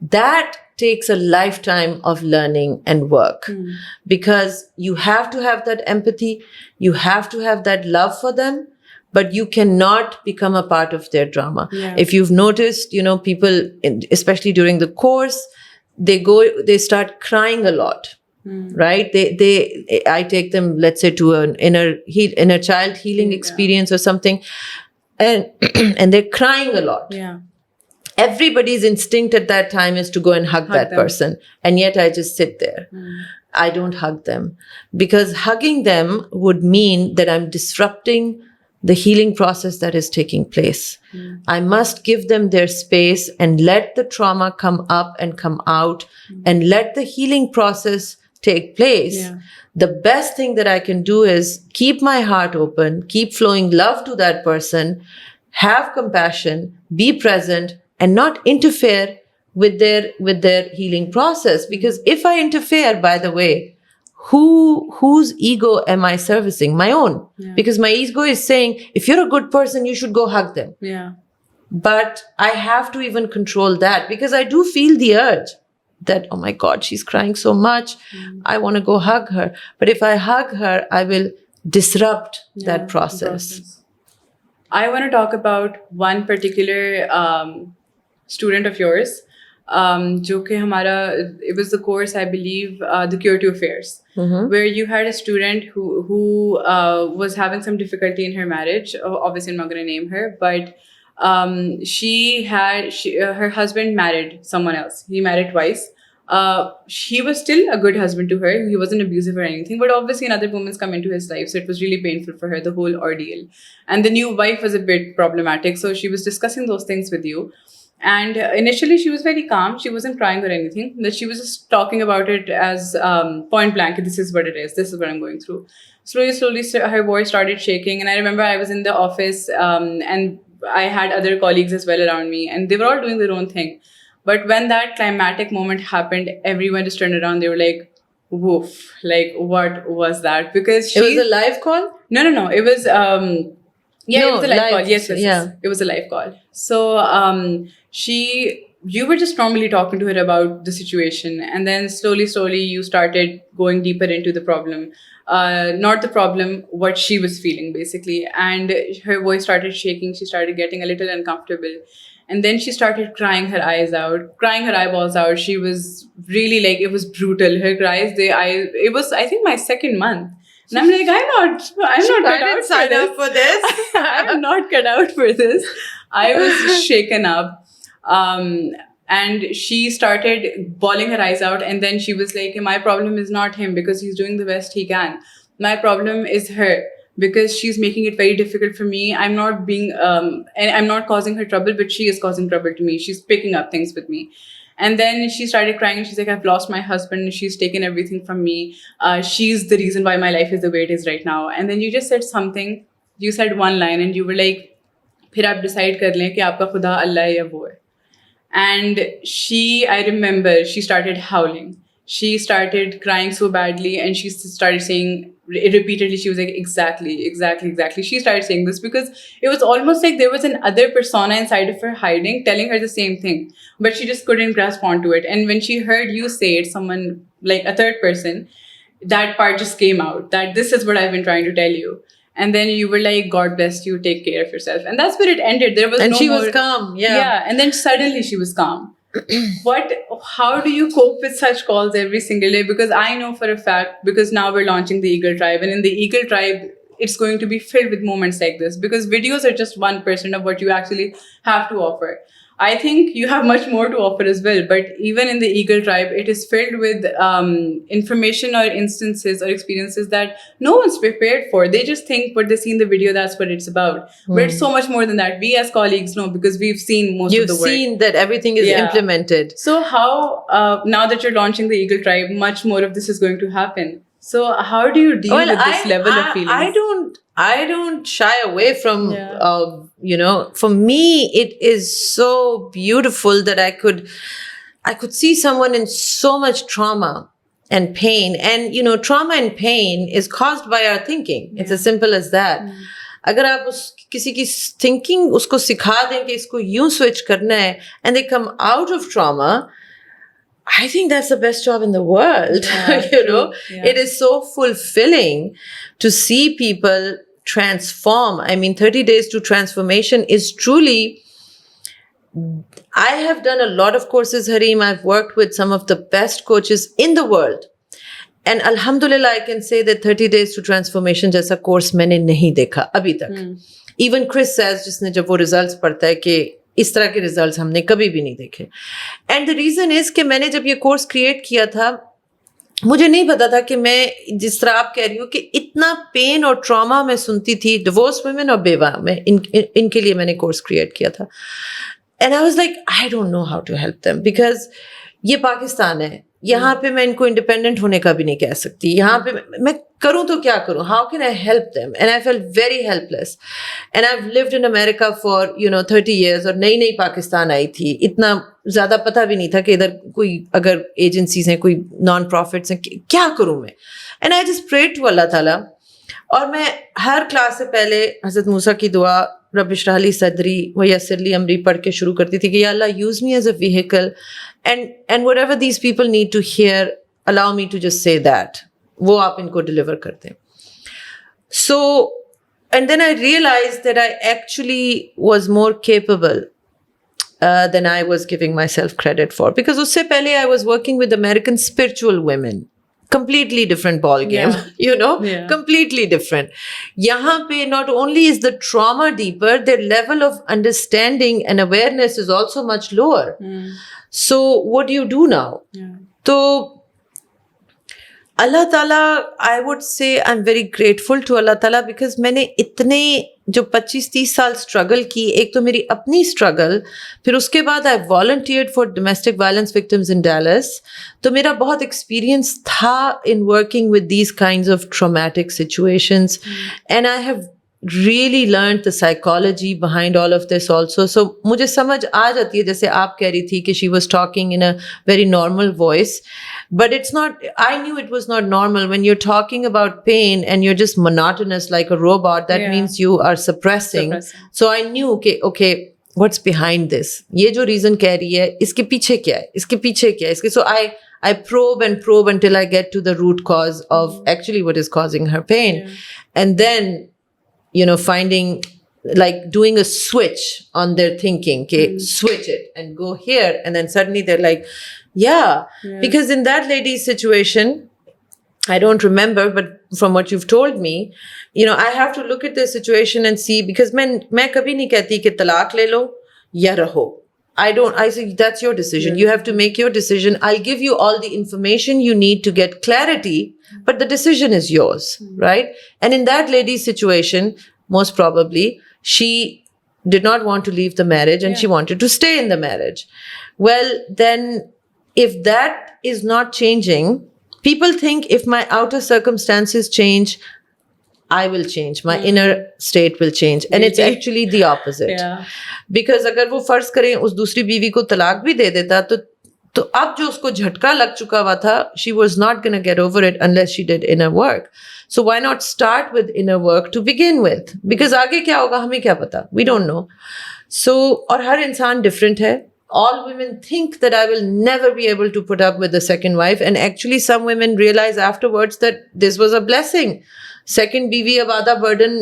That takes a lifetime of learning and work, because you have to have that empathy, you have to have that love for them, but you cannot become a part of their drama. If you've noticed, people, especially during the course, they start crying a lot, right? I take them, let's say, to an inner child healing experience or something, and they're crying a lot. Everybody's instinct at that time is to go and hug that person. And yet I just sit there. I don't hug them, because hugging them would mean that I'm disrupting the healing process that is taking place. I must give them their space and let the trauma come up and come out and let the healing process take place. The best thing that I can do is keep my heart open, keep flowing love to that person, have compassion, be present, and not interfere with their healing process. Because if I interfere, by the way, whose ego am I servicing? My own. Because my ego is saying, if you're a good person, you should go hug them. But I have to even control that, because I do feel the urge that, oh my God, she's crying so much. I want to go hug her. But if I hug her, I will disrupt that process. I want to talk about one particular student of yours, जो कि हमारा, it was the course, I believe, The Cure to Affairs, where you had a student who was having some difficulty in her marriage. Obviously, I'm not going to name her, but her husband married someone else. He married twice. he was still a good husband to her. He wasn't abusive or anything, but obviously another woman's come into his life, so it was really painful for her, the whole ordeal. And the new wife was a bit problematic, so she was discussing those things with you. And initially, she was very calm. She wasn't crying or anything. But she was just talking about it as point blank. This is what it is. This is what I'm going through. Slowly, her voice started shaking. And I remember I was in the office, and I had other colleagues as well around me, and they were all doing their own thing. But when that climatic moment happened, everyone just turned around. They were like, "Woof!" Like, what was that? Because It was a live call? No. It was yeah, it was a live call. live, Yes. It was a live call. So you were just normally talking to her about the situation, and then slowly you started going deeper into the problem. Not the problem, what she was feeling basically. And her voice started shaking. She started getting a little uncomfortable. And then she started crying her eyes out, crying her eyeballs out. She was really like, it was brutal. Her cries, it was, I think, my second month. And I'm like, I'm not cut out sign up for this. I'm not cut out for this. I was shaken up. And she started bawling her eyes out. And then she was like, my problem is not him because he's doing the best he can. My problem is her because she's making it very difficult for me. I'm not being, and I'm not causing her trouble, but she is causing trouble to me. She's picking up things with me. And then she started crying and she's like, I've lost my husband. She's taken everything from me. She's the reason why my life is the way it is right now. And then you just said something. You said one line and you were like, फिर आप decide कर लें कि आपका खुदा अल्लाह है या वो है. And I remember she started howling. She started crying so badly and she started saying repeatedly, she was like, exactly. She started saying this because it was almost like there was an other persona inside of her hiding, telling her the same thing, but she just couldn't grasp onto it. And when she heard you say it, someone like a third person, that part just came out, that this is what I've been trying to tell you. And then you were like, God bless you, take care of yourself. And that's where it ended. There was and no she more, was calm. Yeah. And then suddenly she was calm. How do you cope with such calls every single day? Because I know for a fact, because now we're launching the Eagle Tribe, and in the Eagle Tribe, it's going to be filled with moments like this, because videos are just 1% of what you actually have to offer. I think you have much more to offer as well, but even in the Eagle Tribe, it is filled with information or instances or experiences that no one's prepared for. They just think what they see in the video, that's what it's about. But it's so much more than that. We as colleagues know, because we've seen most of the work. You've seen that everything is implemented. So how, now that you're launching the Eagle Tribe, much more of this is going to happen. So how do you deal with this level of feelings? I don't shy away from, for me, it is so beautiful that I could see someone in so much trauma and pain. And, trauma and pain is caused by our thinking. It's as simple as that. अगर आप किसी की thinking उसको सिखा दें कि इसको यूं switch करना है, and they come out of trauma, I think that's the best job in the world. It is so fulfilling to see people transform. I mean, 30 days to transformation is truly, I have done a lot of courses, Hareem. I've worked with some of the best coaches in the world. And Alhamdulillah, I can say that 30 days to transformation jaisa course मैंने नहीं देखा अभी तक. Even Chris says, जिसने जब वो results पढ़ता है कि इस तरह के रिजल्ट्स हमने कभी भी नहीं देखे. एंड द रीजन इज कि मैंने जब ये कोर्स क्रिएट किया था, मुझे नहीं पता था कि मैं, जिस तरह आप कह रही हो, कि इतना पेन और ट्रॉमा मैं सुनती थी डिवोर्स वुमेन और बेवा में, इनके लिए मैंने कोर्स क्रिएट किया था. And I was like, I don't know how to help them, because ये पाकिस्तान है, यहाँ पे मैं इनको इंडिपेंडेंट होने का भी नहीं कह सकती. यहाँ पे मैं करूँ तो क्या करूँ? How can I help them? And I felt very helpless. And I have lived in America for 30 years, और नई पाकिस्तान आई थी. इतना ज़्यादा पता भी नहीं था कि इधर कोई अगर एजेंसीज हैं, कोई नॉन प्रॉफिट्स हैं, क्या करूँ मैं? And I just prayed to Allah ताला. और मैं हर क्लास से पहले हज़रत मूसा की दुआ, रब इश्रह ली सदरी व यस्सिर ली अमरी, पढ़ के शुरू करती थी कि या Allah, use me as a vehicle, and whatever these people need to hear, allow me to just say that. वो आप इनको डिलीवर करते हैं. So, and then I realized that I actually was more capable than I was giving myself credit for. Because उससे पहले I was working with American spiritual women. Completely different ball game, completely different. यहाँ पे not only is the trauma deeper, their level of understanding and awareness is also much lower. So what do you do now? तो अल्लाह ताला, I would say I am very grateful to Allah ताला, because मैंने इतने जो 25-30 साल struggle की, एक तो मेरी अपनी स्ट्रगल, फिर उसके बाद I volunteered for domestic violence victims in Dallas, तो मेरा बहुत एक्सपीरियंस था in working with these kinds of traumatic situations, and I have really learned the psychology behind all of this also. So मुझे समझ आ जाती है, जैसे आप कह रही थी कि she was talking in a very normal voice, but it's not, I knew it was not normal. When you're talking about pain and you're just monotonous like a robot, that means you are suppressing. So I knew, okay, what's behind this? ये जो reason कह रही है, इसके पीछे क्या है, इसके पीछे क्या है, इसके, so I probe and probe until I get to the root cause of actually what is causing her pain. And then, you know, finding, like doing a switch on their thinking, okay, switch it and go here. And then suddenly they're like, yeah. Because in that lady's situation, I don't remember, but from what you've told me, you know, I have to look at the situation and see, because मैं कभी नहीं कहती कि तलाक ले लो या रहो. I say, that's your decision. You have to make your decision. I'll give you all the information you need to get clarity, but the decision is yours, right? And in that lady's situation, most probably, she did not want to leave the marriage and she wanted to stay in the marriage. Well, then, if that is not changing, people think if my outer circumstances change, I will change. My inner state will change. And it's actually the opposite. Because अगर वो फर्ज करें उस दूसरी बीवी को तलाक भी दे देता, तो अब जो उसको झटका लग चुका हुआ था, she was not going to get over it unless she did inner work. So why not start with inner work to begin with? Because आगे क्या होगा हमें क्या पता? We don't know. So, और हर इंसान different है. All women think that I will never be able to put up with the second wife. And actually some women realize afterwards that this was a blessing. Second बीवी अब आधा burden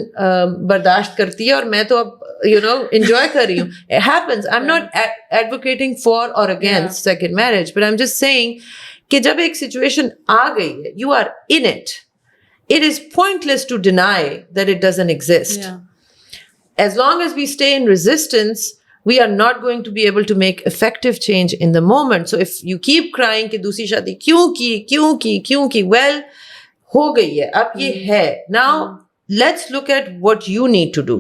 बर्दाश्त करती है और मैं तो अब, you know, enjoy कर रही हूँ. It happens. I'm not advocating for or against second marriage, but I'm just saying कि जब एक situation आ gई है, you are in it. It is pointless to deny that it doesn't exist. As long as we stay in resistance, we are not going to be able to make effective change in the moment. So if you keep crying कि दूसरी शादी क्यों की, well, हो गई है, अब ये है. Now, let's look at what you need to do.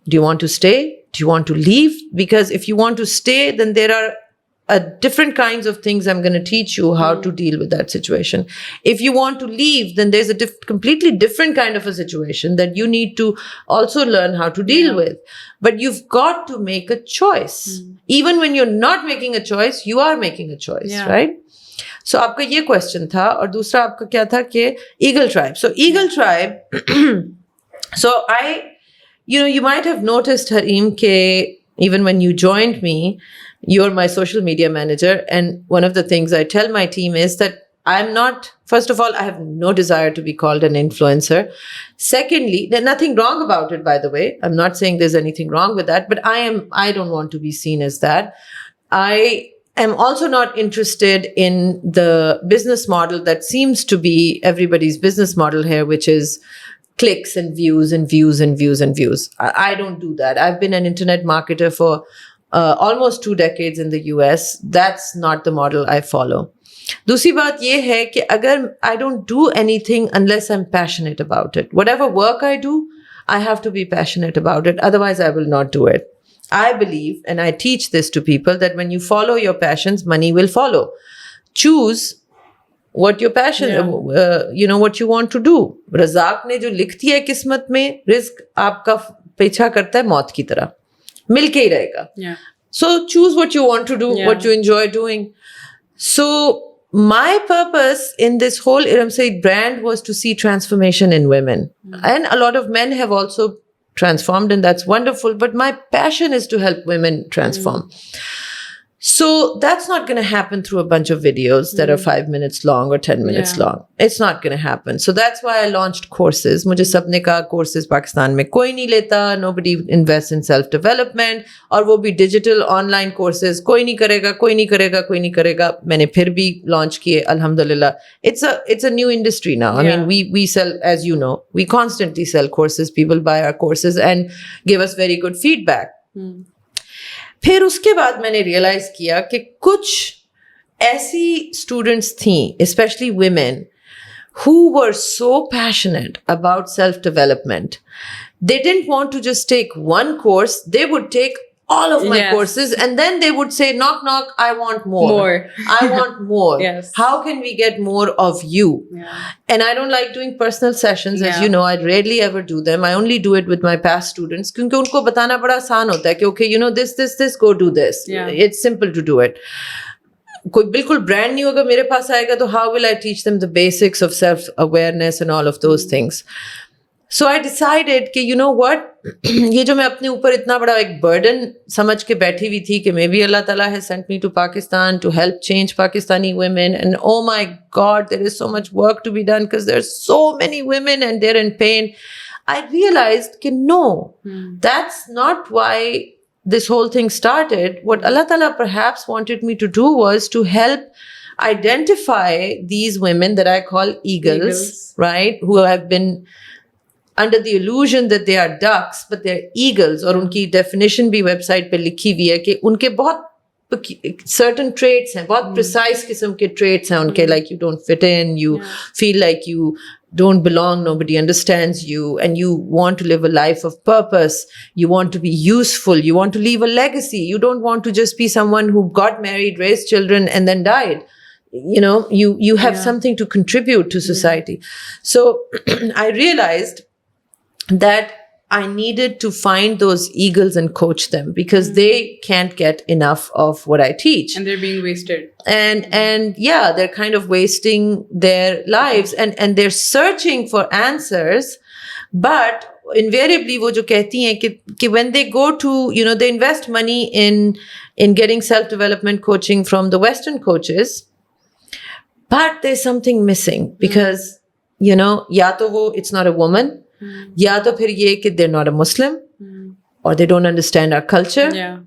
Do you want to stay? Do you want to leave? Because if you want to stay, then there are different kinds of things I'm going to teach you how to deal with that situation. If you want to leave, then there's a completely different kind of a situation that you need to also learn how to deal with. But you've got to make a choice. Even when you're not making a choice, you are making a choice, right? So आपका ये question था, और दूसरा आपका क्या था कि Eagle Tribe. So Eagle Tribe, so you know, you might have noticed, Hareem, ke even when you joined me, you're my social media manager. And one of the things I tell my team is that I'm not, first of all, I have no desire to be called an influencer. Secondly, there's nothing wrong about it, by the way. I'm not saying there's anything wrong with that, but I don't want to be seen as that. I am also not interested in the business model that seems to be everybody's business model here, which is clicks and views and views and views and views. I don't do that. I've been an internet marketer for almost 2 decades in the US. That's not the model I follow. दूसरी बात ये है कि अगर I don't do anything unless I'm passionate about it. Whatever work I do, I have to be passionate about it. Otherwise, I will not do it. I believe, and I teach this to people, that when you follow your passions, money will follow. Choose what your passion, you know, what you want to do. Razzaq ने जो लिख दिया है किस्मत में, risk आपका पीछा करता है मौत की तरह, मिलके ही रहेगा. So choose what you want to do, what you enjoy doing. So my purpose in this whole Eram Saeed brand was to see transformation in women. And a lot of men have also transformed, and that's wonderful. But my passion is to help women transform. So that's not going to happen through a bunch of videos that are 5 minutes long or 10 minutes long. It's not going to happen. So that's why I launched courses. मुझे सबने कहा courses Pakistan में कोई नहीं लेता. Nobody invests in self-development. और वो भी digital online courses. कोई नहीं करेगा. मैंने फिर भी launch किए, alhamdulillah. It's a new industry now. I mean, we sell, as you know, we constantly sell courses. People buy our courses and give us very good feedback. फिर उसके बाद मैंने रियलाइज किया कि कुछ ऐसी students थी, especially women, who were so passionate about self-development. They didn't want to just take one course. They would take all of my Yes. courses, and then they would say, knock, knock, I want more. More. I want more. Yes. How can we get more of you? Yeah. And I don't like doing personal sessions, as Yeah. you know. I rarely ever do them. I only do it with my past students, क्योंकि उनको बताना बड़ा आसान होता है कि okay, you know, this, go do this. Yeah. It's simple to do it. कोई बिल्कुल ब्रांड न्यू अगर मेरे पास आएगा तो how will I teach them the basics of self awareness and all of those things. So I decided कि you know what, ये जो मैं अपने ऊपर इतना बड़ा एक burden समझ के बैठी हुई थी कि maybe Allah Ta'ala has sent me to Pakistan to help change Pakistani women, and oh my God, there is so much work to be done because there's so many women and they're in pain. I realized कि no, that's not why this whole thing started. What Allah Ta'ala perhaps wanted me to do was to help identify these women that I call eagles. Right? Who have been under the illusion that they are ducks, but they're eagles. और उनकी definition भी website पे लिखी हुई है कि उनके बहुत certain traits हैं, बहुत precise किस्म के traits हैं उनके, like you don't fit in, you feel like you don't belong, nobody understands you, and you want to live a life of purpose, you want to be useful, you want to leave a legacy, you don't want to just be someone who got married, raised children, and then died. You know, you have something to contribute to society. So I realized that I needed to find those eagles and coach them, because they can't get enough of what I teach. And they're being wasted. And yeah, they're kind of wasting their lives, and they're searching for answers. But invariably, wo jo kehti hain ki when they go to, you know, they invest money in getting self-development coaching from the Western coaches, but there's something missing because, you know, ya to wo, it's not a woman. या तो फिर ये कि they're not a Muslim, or they don't understand our culture. Yeah.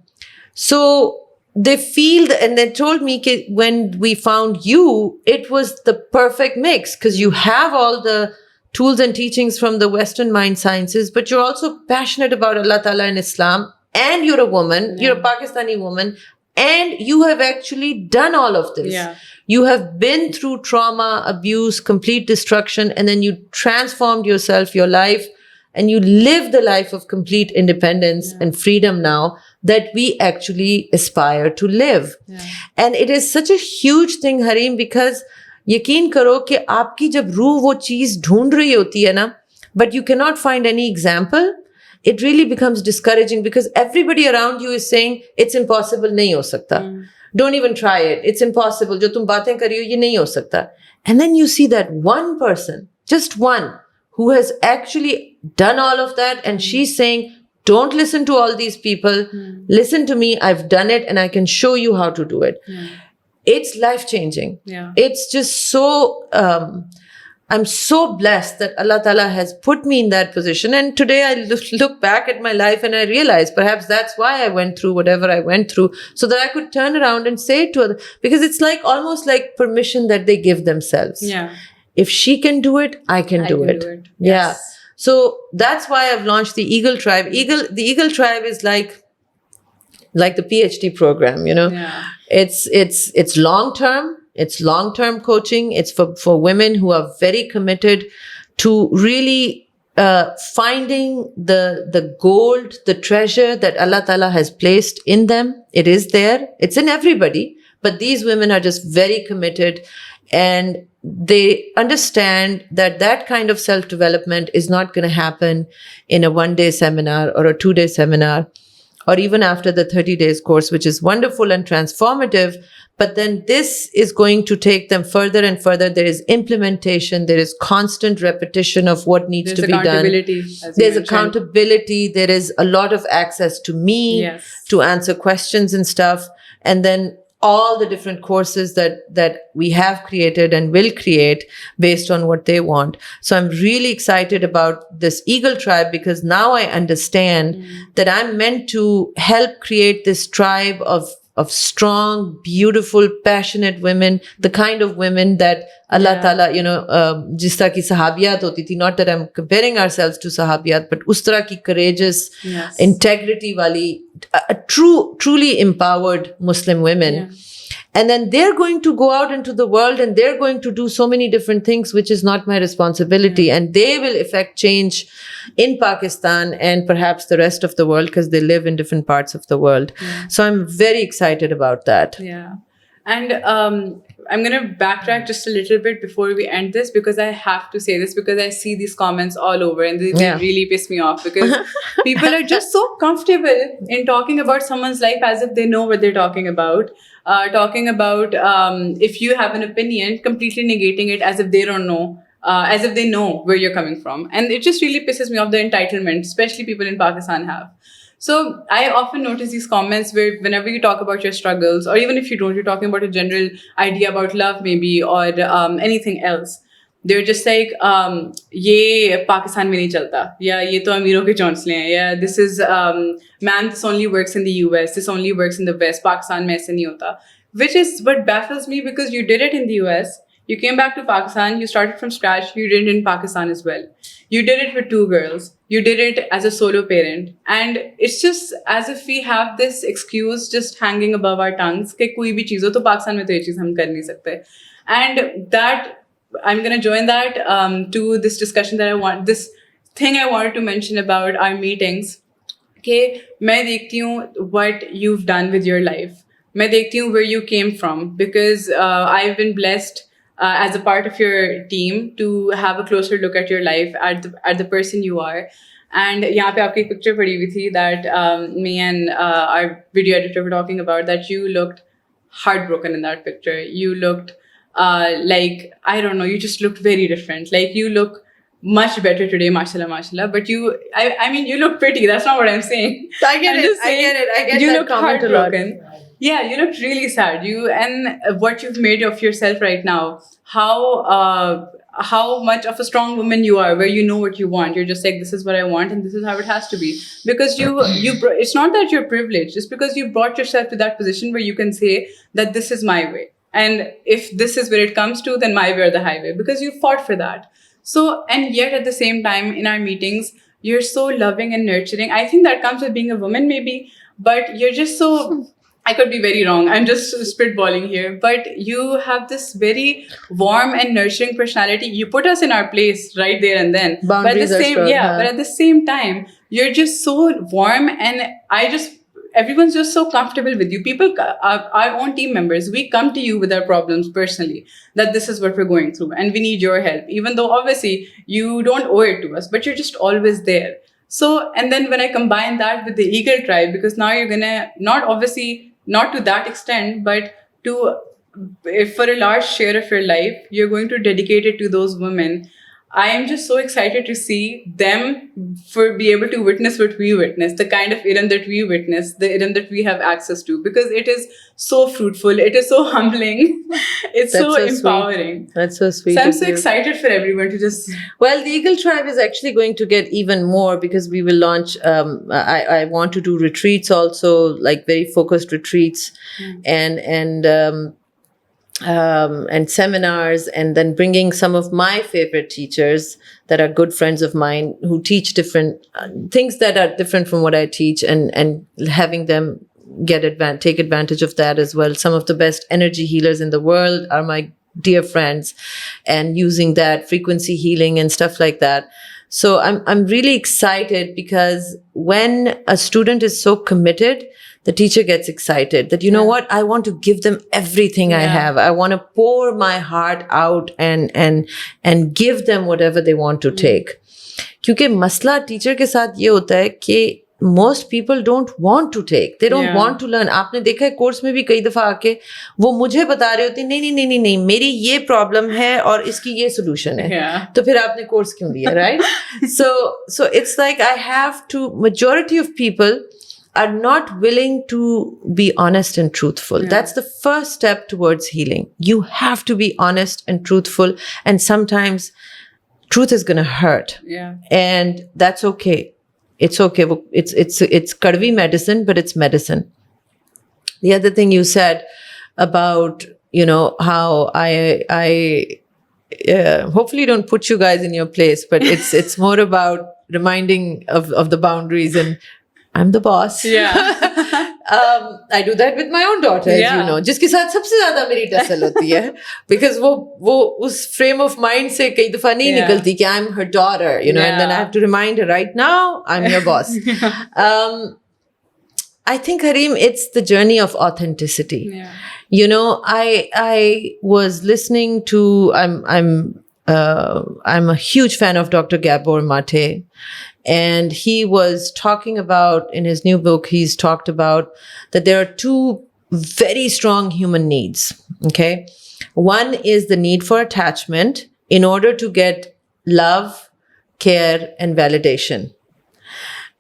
So they feel and they told me that when we found you, it was the perfect mix, because you have all the tools and teachings from the Western mind sciences, but you're also passionate about Allah Ta'ala and Islam, and you're a woman, you're a Pakistani woman, and you have actually done all of this. Yeah. You have been through trauma, abuse, complete destruction, and then you transformed yourself, your life, and you live the life of complete independence and freedom now that we actually aspire to live. And it is such a huge thing, Hareem, because यकीन करो कि आपकी जब रूह वो चीज ढूंढ रही होती है ना, but you cannot find any example, it really becomes discouraging, because everybody around you is saying it's impossible, नहीं हो सकता. Don't even try it. It's impossible. जो तुम बातें कर रही हो ये नहीं हो सकता. And then you see that one person, just one, who has actually done all of that, and she's saying, don't listen to all these people. Listen to me. I've done it, and I can show you how to do it. It's life-changing. Yeah. It's just so... I'm so blessed that Allah Ta'ala has put me in that position. And today I look back at my life and I realize perhaps that's why I went through whatever I went through, so that I could turn around and say to others, because it's like almost like permission that they give themselves. Yeah. If she can do it, I can do it. Yeah. Yes. So that's why I've launched the Eagle Tribe. The Eagle Tribe is like the PhD program, you know. Yeah. It's long term. It's long-term coaching. It's for women who are very committed to really finding the gold, the treasure that Allah Ta'ala has placed in them. It is there. It's in everybody. But these women are just very committed, and they understand that that kind of self-development is not going to happen in a one-day seminar or a two-day seminar, or even after the 30 days course, which is wonderful and transformative. But then this is going to take them further and further. There is implementation. There is constant repetition of what needs to be done. There's accountability. There is a lot of access to me to answer questions and stuff. And then all the different courses that we have created and will create based on what they want. So I'm really excited about this Eagle Tribe, because now I understand that I'm meant to help create this tribe of strong, beautiful, passionate women, the kind of women that Allah Ta'ala, you know, जिस तरह की सहाबियात होती थी, not that I'm comparing ourselves to sahabiyat, but उस तरह की courageous, integrity वाली truly empowered Muslim women. Yeah. And then they're going to go out into the world and they're going to do so many different things, which is not my responsibility. And they will affect change in Pakistan and perhaps the rest of the world because they live in different parts of the world. So I'm very excited about that. Yeah. And I'm going to backtrack just a little bit before we end this, because I have to say this, because I see these comments all over and they really piss me off, because people are just so comfortable in talking about someone's life as if they know what they're talking about. Talking about if you have an opinion, completely negating it as if they don't know. As if they know where you're coming from. And it just really pisses me off, the entitlement, especially people in Pakistan have. So I often notice these comments where whenever you talk about your struggles, or even if you don't, you're talking about a general idea about love maybe, or anything else. They're just like, ये Pakistan में नहीं चलता, या ये तो अमीरों के चौंसले हैं, या this is, man, this only works in the US, this only works in the West, Pakistan में ऐसे नहीं होता. Which is what baffles me, because you did it in the US, you came back to Pakistan, you started from scratch, you did it in Pakistan as well. You did it with 2 girls. You did it as a solo parent. And it's just as if we have this excuse just hanging above our tongues कि कोई भी चीज़ हो तो पाकिस्तान में तो ये चीज़ हम कर नहीं सकते. And that, I'm going to join that to this discussion that I want, this thing I wanted to mention about our meetings. कि मैं देखती हूँ what you've done with your life. मैं देखती हूँ where you came from, because I've been blessed as a part of your team to have a closer look at your life, at the person you are. And यहाँ पे आपकी picture पड़ी हुई थी that me and our video editor were talking about, that you looked heartbroken in that picture. You looked like, I don't know, you just looked very different. Like, you look much better today, mashallah, mashallah. But I mean, you look pretty. That's not what I'm saying. I get it. I get you that looked comment a lot. heartbroken. Yeah, you looked really sad. And what you've made of yourself right now, how much of a strong woman you are, where you know what you want. You're just like, this is what I want and this is how it has to be. Because it's not that you're privileged. It's because you brought yourself to that position where you can say that this is my way. And if this is where it comes to, then my way or the highway, because you fought for that. So, and yet at the same time in our meetings, you're so loving and nurturing. I think that comes with being a woman maybe, but you're just so... I could be very wrong. I'm just spitballing here. But you have this very warm and nurturing personality. You put us in our place right there and then. Boundaries are strong, but at the same time, you're just so warm, and everyone's just so comfortable with you. People, our own team members, we come to you with our problems personally, that this is what we're going through and we need your help. Even though obviously you don't owe it to us, but you're just always there. So, and then when I combine that with the Eagle Tribe, because now you're gonna, not to that extent, but if for a large share of your life, you're going to dedicate it to those women. I am just so excited to see them be able to witness what we witness, the kind of Eram that we witness, the Eram that we have access to, because it is so fruitful, it is so humbling, it's so empowering. Sweet. That's so sweet. So I'm so excited for everyone to just... Well, the Eagle Tribe is actually going to get even more, because we will launch, I want to do retreats also, like very focused retreats, and seminars, and then bringing some of my favorite teachers that are good friends of mine who teach different things that are different from what I teach, and having them take advantage of that as well. Some of the best energy healers in the world are my dear friends, and using that frequency healing and stuff like that. So I'm really excited, because when a student is so committed, the teacher gets excited that, you know what, I want to give them everything I have. I want to pour my heart out and give them whatever they want to take. क्योंकि मसला teacher के साथ ये होता है कि most people don't want to take. They don't want to learn. आपने देखा है कोर्स में भी कई दफा आके वो मुझे बता रहे होते नहीं, मेरी ये प्रॉब्लम है और इसकी ये सॉल्यूशन है. तो फिर आपने कोर्स क्यों लिया, right? So it's like I have to, majority of people are not willing to be honest and truthful. That's the first step towards healing. You have to be honest and truthful, and sometimes truth is going to hurt. And that's okay. It's okay. It's kadvi medicine, but it's medicine. The other thing you said about, how I hopefully don't put you guys in your place, but it's more about reminding of the boundaries and I'm the boss. Yeah. I do that with my own daughter, as you know. जिसके साथ सबसे ज़्यादा मेरी tussle होती है, because वो उस frame of mind से कई दफा नहीं निकलती कि I'm her daughter, you know, and then I have to remind her, right now I'm your boss. I think, Hareem, it's the journey of authenticity. Yeah. You know, I was listening to I'm a huge fan of Dr. Gabor Mate. And he was talking about, in his new book, he's talked about that there are two very strong human needs. Okay. One is the need for attachment in order to get love, care, and validation.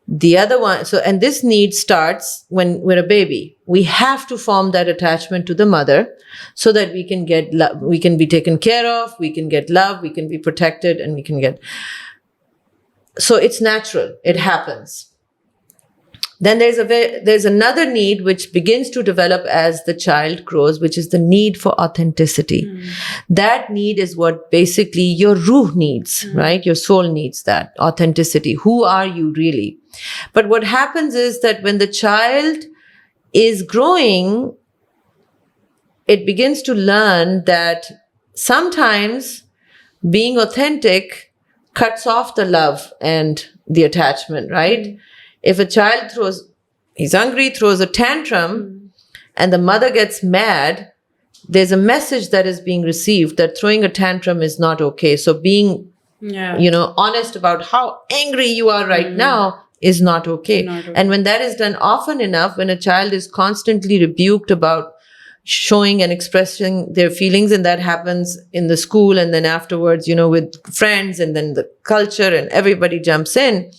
The other one, and this need starts when we're a baby. We have to form that attachment to the mother so that we can get love, we can be taken care of, we can get love, we can be protected, and we can get. So it's natural. It happens. Then there's another need which begins to develop as the child grows, which is the need for authenticity. That need is what basically your ruh needs, right? Your soul needs that authenticity. Who are you really? But what happens is that when the child is growing, it begins to learn that sometimes being authentic cuts off the love and the attachment, right? If a child he's hungry, throws a tantrum, and the mother gets mad, there's a message that is being received that throwing a tantrum is not okay. So being, you know, honest about how angry you are right now is not okay. And when that is done often enough, when a child is constantly rebuked about showing and expressing their feelings, and that happens in the school and then afterwards, you know, with friends, and then the culture, and everybody jumps in.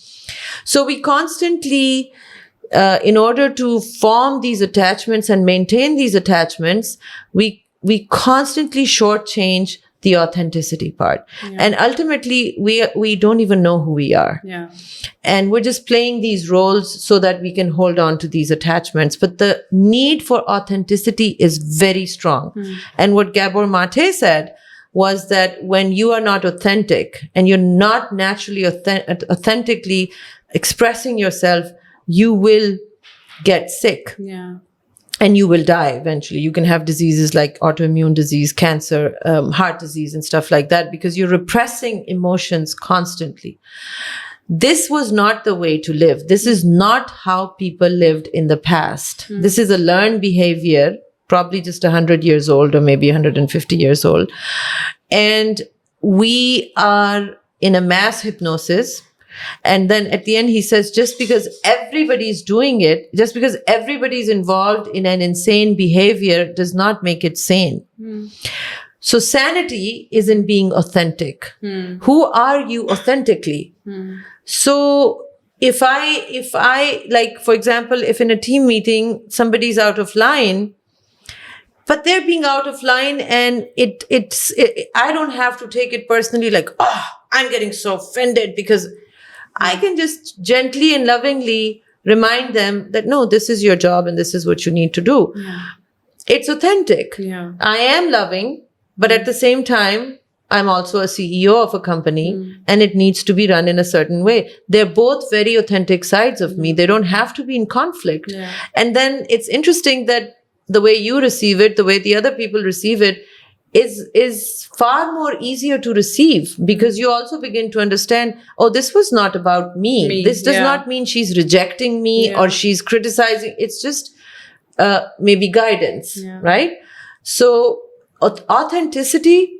So we constantly, in order to form these attachments and maintain these attachments, we constantly shortchange the authenticity part. And ultimately, we don't even know who we are. And we're just playing these roles so that we can hold on to these attachments. But the need for authenticity is very strong. And what Gabor Mate said was that when you are not authentic and you're not naturally authentically expressing yourself, you will get sick. And you will die eventually. You can have diseases like autoimmune disease, cancer, heart disease, and stuff like that, because you're repressing emotions constantly. This was not the way to live. This is not how people lived in the past. This is a learned behavior, probably just 100 years old or maybe 150 years old. And we are in a mass hypnosis. And then at the end, he says, just because everybody's doing it, just because everybody's involved in an insane behavior does not make it sane. So sanity is in being authentic. Who are you authentically? So if I, like, for example, if in a team meeting, somebody's out of line, but they're being out of line, and I don't have to take it personally, like, oh, I'm getting so offended, because I can just gently and lovingly remind them that, no, this is your job and this is what you need to do. It's authentic. I am loving, but at the same time, I'm also a CEO of a company, and it needs to be run in a certain way. They're both very authentic sides of me. They don't have to be in conflict. And then it's interesting that the way you receive it, the way the other people receive it, is far more easier to receive, because you also begin to understand, oh, this was not about me. This does not mean she's rejecting me or she's criticizing. It's just maybe guidance, right? So authenticity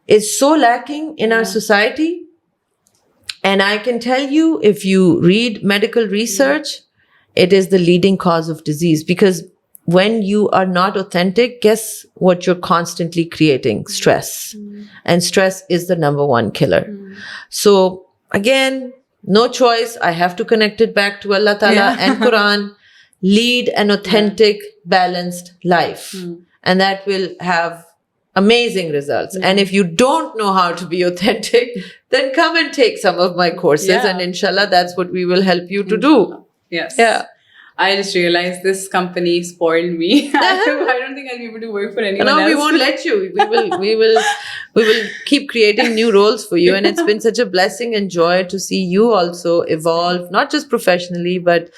is so lacking in our society. And I can tell you, if you read medical research, it is the leading cause of disease, because when you are not authentic, guess what you're constantly creating? Stress. And stress is the number one killer. So again, no choice. I have to connect it back to Allah Ta'ala and Quran. Lead an authentic, balanced life. And that will have amazing results. And if you don't know how to be authentic, then come and take some of my courses. And inshallah, that's what we will help you to do. Yes. Yeah. I just realized this company spoiled me. I don't think I'll be able to work for anyone No, else. we won't let you. We will keep creating new roles for you. And it's been such a blessing and joy to see you also evolve, not just professionally, but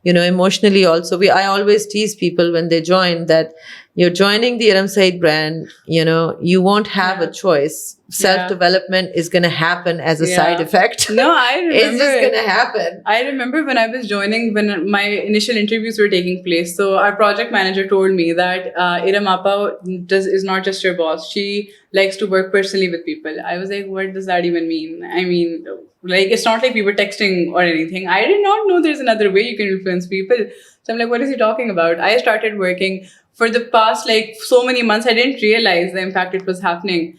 emotionally also. I always tease people when they join that you're joining the Eram Saeed brand, you won't have a choice. Self-development is going to happen as a side effect. No, I remember. It's just going to happen. I remember when I was joining, when my initial interviews were taking place. So our project manager told me that Eram Appa is not just your boss. She likes to work personally with people. I was like, what does that even mean? I mean, like, it's not like we were texting or anything. I did not know there's another way you can influence people. So I'm like, what is he talking about? I started working for the past like so many months. I didn't realize the impact it was having,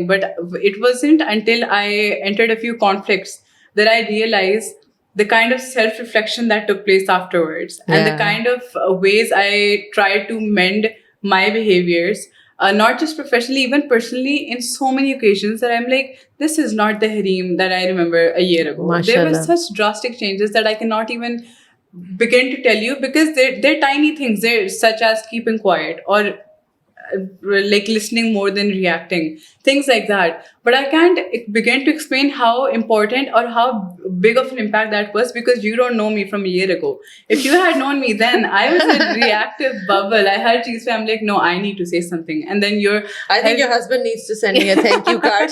but it wasn't until I entered a few conflicts that I realized the kind of self-reflection that took place afterwards, and the kind of ways I tried to mend my behaviors, not just professionally, even personally, in so many occasions that I'm like, this is not the Hareem that I remember a year ago. There were Mashallah. such drastic changes that I cannot even begin to tell you, because they're tiny things, they're such as keeping quiet, or like listening more than reacting, things like that. But I can't begin to explain how important or how big of an impact that was, because you don't know me from a year ago. If you had known me then, I was a reactive bubble. I had cheese. I'm like, no, I need to say something. And then I think your husband needs to send me a thank you card.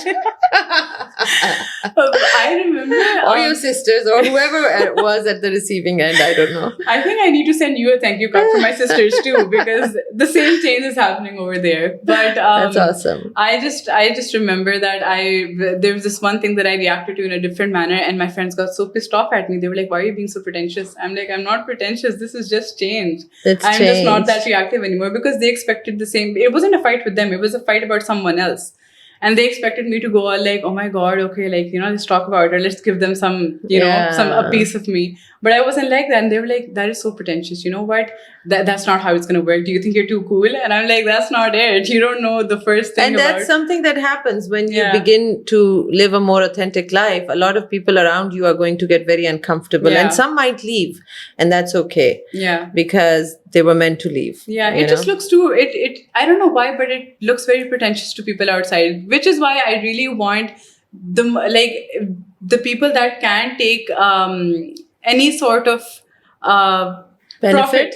I remember. Or your sisters, or whoever it was at the receiving end. I don't know. I think I need to send you a thank you card for my sisters too, because the same change is happening over there. But that's awesome. I just remember that there was this one thing that I reacted to in a different manner, and my friends got so pissed off at me. They were like, why are you being so pretentious? I'm like, I'm not pretentious. This is just change. I'm just not that reactive anymore, because they expected the same. It wasn't a fight with them. It was a fight about someone else. And they expected me to go all like, oh my God, okay, like, let's talk about it. Let's give them some, a piece of me. But I wasn't like that. And they were like, that is so pretentious. You know what? That's not how it's going to work. Do you think you're too cool? And I'm like, that's not it. You don't know the first thing about. And that's something that happens when you begin to live a more authentic life. A lot of people around you are going to get very uncomfortable, and some might leave, and that's okay. Yeah. Because they were meant to leave. Yeah. It just looks too, I don't know why, but it looks very pretentious to people outside, which is why I really want the people that can take any sort of benefit,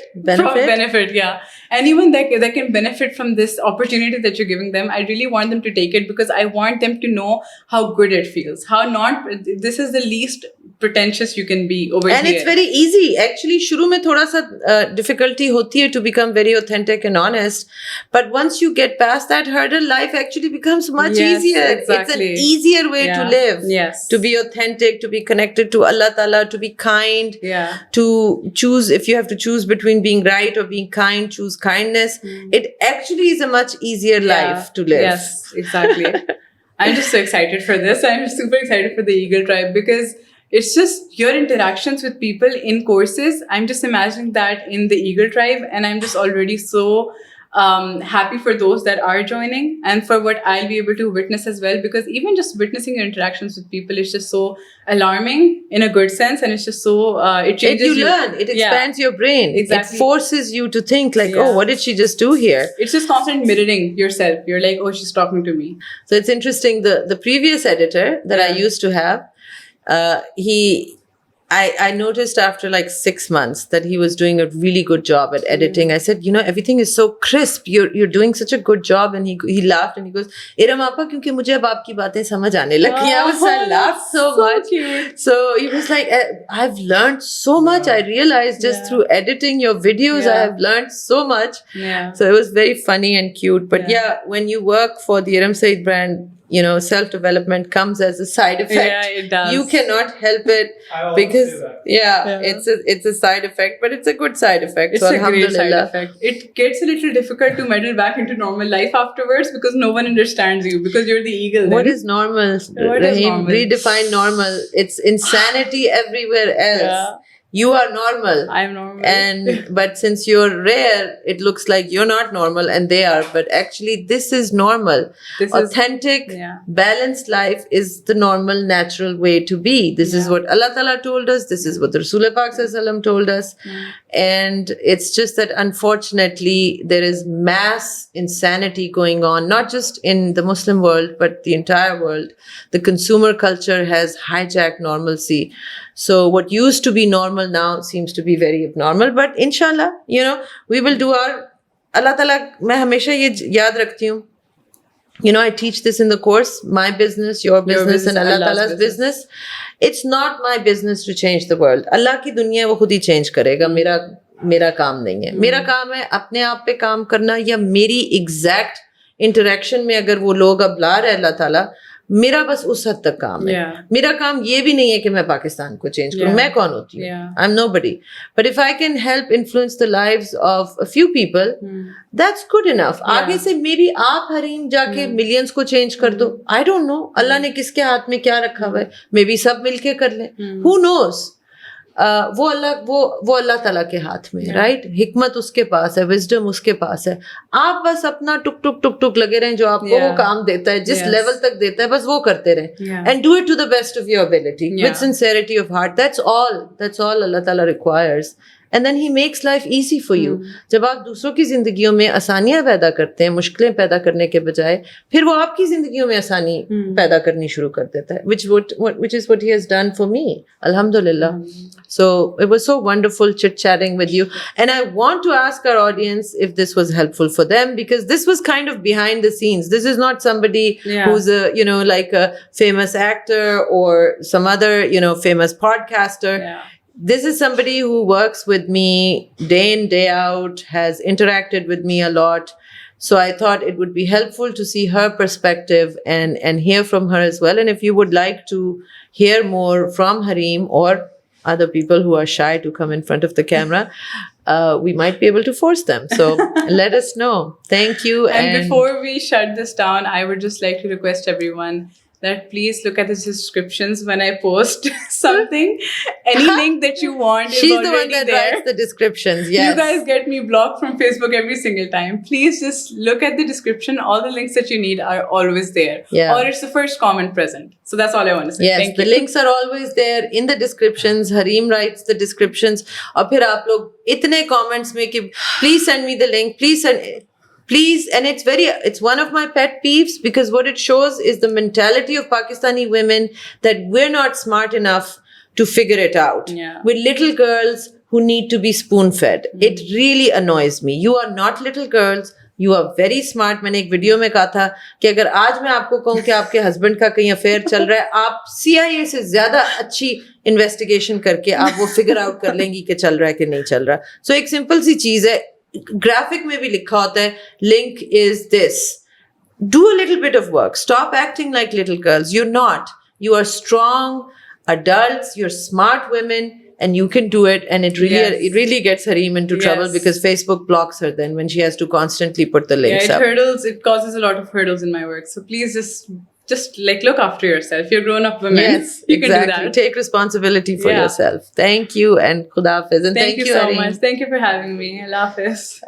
yeah. Anyone that can benefit from this opportunity that you're giving them, I really want them to take it, because I want them to know how good it feels. This is the least pretentious you can be over here. And it's very easy. Actually, shuru mein thoda sa difficulty hoti hai to become very authentic and honest. But once you get past that hurdle, life actually becomes much easier. Exactly. It's an easier way to live. Yes. To be authentic, to be connected to Allah Ta'ala, to be kind. Yeah. To choose, if you have to choose between being right or being kind, choose kindness. It actually is a much easier life to live. Yes, exactly. I'm just so excited for this. I'm super excited for the Eagle Tribe, because it's just your interactions with people in courses. I'm just imagining that in the Eagle Tribe, and I'm just already so happy for those that are joining, and for what I'll be able to witness as well, because even just witnessing your interactions with people is just so alarming in a good sense, and it's just so it changes you learn, it expands your brain. Exactly. It forces you to think like, oh, what did she just do here? It's just constant mirroring yourself. You're like, oh, she's talking to me. So it's interesting, the previous editor that I used to have, I noticed after like 6 months that he was doing a really good job at editing. I said, everything is so crisp. You're doing such a good job. And he laughed and he goes, Eram Appa, kyunki mujhe ab aapki baatein samajh aane lagi. I laughed so much. Cute. So he was like, I've learned so much. I realized just through editing your videos, I have learned so much. Yeah. So it was very funny and cute. But when you work for the Eram Saeed brand, self-development comes as a side effect. Yeah, it does. You cannot help it, because it's a side effect, but it's a good side effect. It's so a great side alhamdulillah. effect. It gets a little difficult to meddle back into normal life afterwards, because no one understands you, because you're the eagle. What is normal? What is Raheem, normal? redefine normal. It's insanity everywhere else. you are normal. I'm normal. And but since you're rare, it looks like you're not normal and they are. But actually, this is normal. This Authentic, balanced life is the normal, natural way to be. This is what Allah Ta'ala told us. This is what Rasulullah Pak Sallallahu Alaihi Wasallam told us. And it's just that unfortunately, there is mass insanity going on, not just in the Muslim world, but the entire world. The consumer culture has hijacked normalcy. So what used to be normal now seems to be very abnormal. But inshallah, we will do our Allah Ta'ala, मैं हमेशा ये याद रखती हूँ. I teach this in the course, my business, your business, and Allah Ta'ala's business. It's not my business to change the world. Allah की दुनिया वो खुद ही change करेगा. मेरा काम नहीं है. मेरा काम है अपने आप पे काम करना या मेरी exact interaction में अगर वो लोग अब ला रहे अल्लाह ताला, मेरा बस उस हद तक काम है. मेरा काम ये भी नहीं है कि मैं पाकिस्तान को चेंज करूं. मैं कौन होती हूँ? I'm nobody. But if I can help influence the lives of a few people, that's good enough. आगे से maybe आप हरीम जाके millions को change कर दो. I don't know. अल्लाह ने किसके हाथ में क्या रखा हुआ है? Maybe सब मिलके कर लें. Who knows? वो अल्लाह ताला के हाथ में है, राइट? हिकमत उसके पास है, विजडम उसके पास है. आप बस अपना टुक टुक टुक टुक लगे रहें, जो आपको वो काम देता है, जिस लेवल तक देता है, बस वो करते रहें. And do it to the best of your ability with sincerity of heart. That's all Allah ताला requires. And then he makes life easy for you. जब आप दूसरों की जिंदगियों में आसानियां पैदा करते हैं, मुश्किलें पैदा करने के बजाय, फिर वो आपकी जिंदगियों में आसानी पैदा करनी शुरू कर देता है. Which is what he has done for me. Alhamdulillah. So it was so wonderful chit-chatting with you. And I want to ask our audience if this was helpful for them, because this was kind of behind the scenes. This is not somebody who's like a famous actor or some other, famous podcaster. This is somebody who works with me day in, day out, has interacted with me a lot. So I thought it would be helpful to see her perspective and hear from her as well. And if you would like to hear more from Hareem or other people who are shy to come in front of the camera, we might be able to force them. So let us know. Thank you. And before we shut this down, I would just like to request everyone that please look at the descriptions when I post something. Any link that you want is already there. She's the one that writes the descriptions. Yes. You guys get me blocked from Facebook every single time. Please just look at the description. All the links that you need are always there. Yeah. Or it's the first comment present. So that's all I want to say. Yes, the links are always there in the descriptions. Hareem writes the descriptions. और फिर आप लोग इतने comments में कि please send me the link. Please, and it's one of my pet peeves, because what it shows is the mentality of Pakistani women that we're not smart enough to figure it out. We're little girls who need to be spoon-fed. It really annoys me. You are not little girls. You are very smart. मैंने एक video में कहा था कि अगर आज मैं आपको कहूँ कि आपके हस्बैंड का कहीं अफेयर चल रहा है, आप CIA से ज्यादा अच्छी इन्वेस्टिगेशन करके आप वो फिगर आउट कर लेंगी कि चल रहा है कि नहीं चल रहा. So एक सिंपल सी चीज है, ग्राफिक में भी लिखा होता है, link is this. Do a little bit of work. Stop acting like little girls. You're not. You are strong adults. You're smart women, and you can do it. And it really gets Hareem into trouble, because Facebook blocks her then when she has to constantly put the links up. It causes a lot of hurdles in my work. So please just like look after yourself. You're grown-up women. Yes, you can do that. Take responsibility for yourself. Thank you, and Khuda Hafiz. And thank you so Hareem. much. Thank you for having me. Allah Hafiz.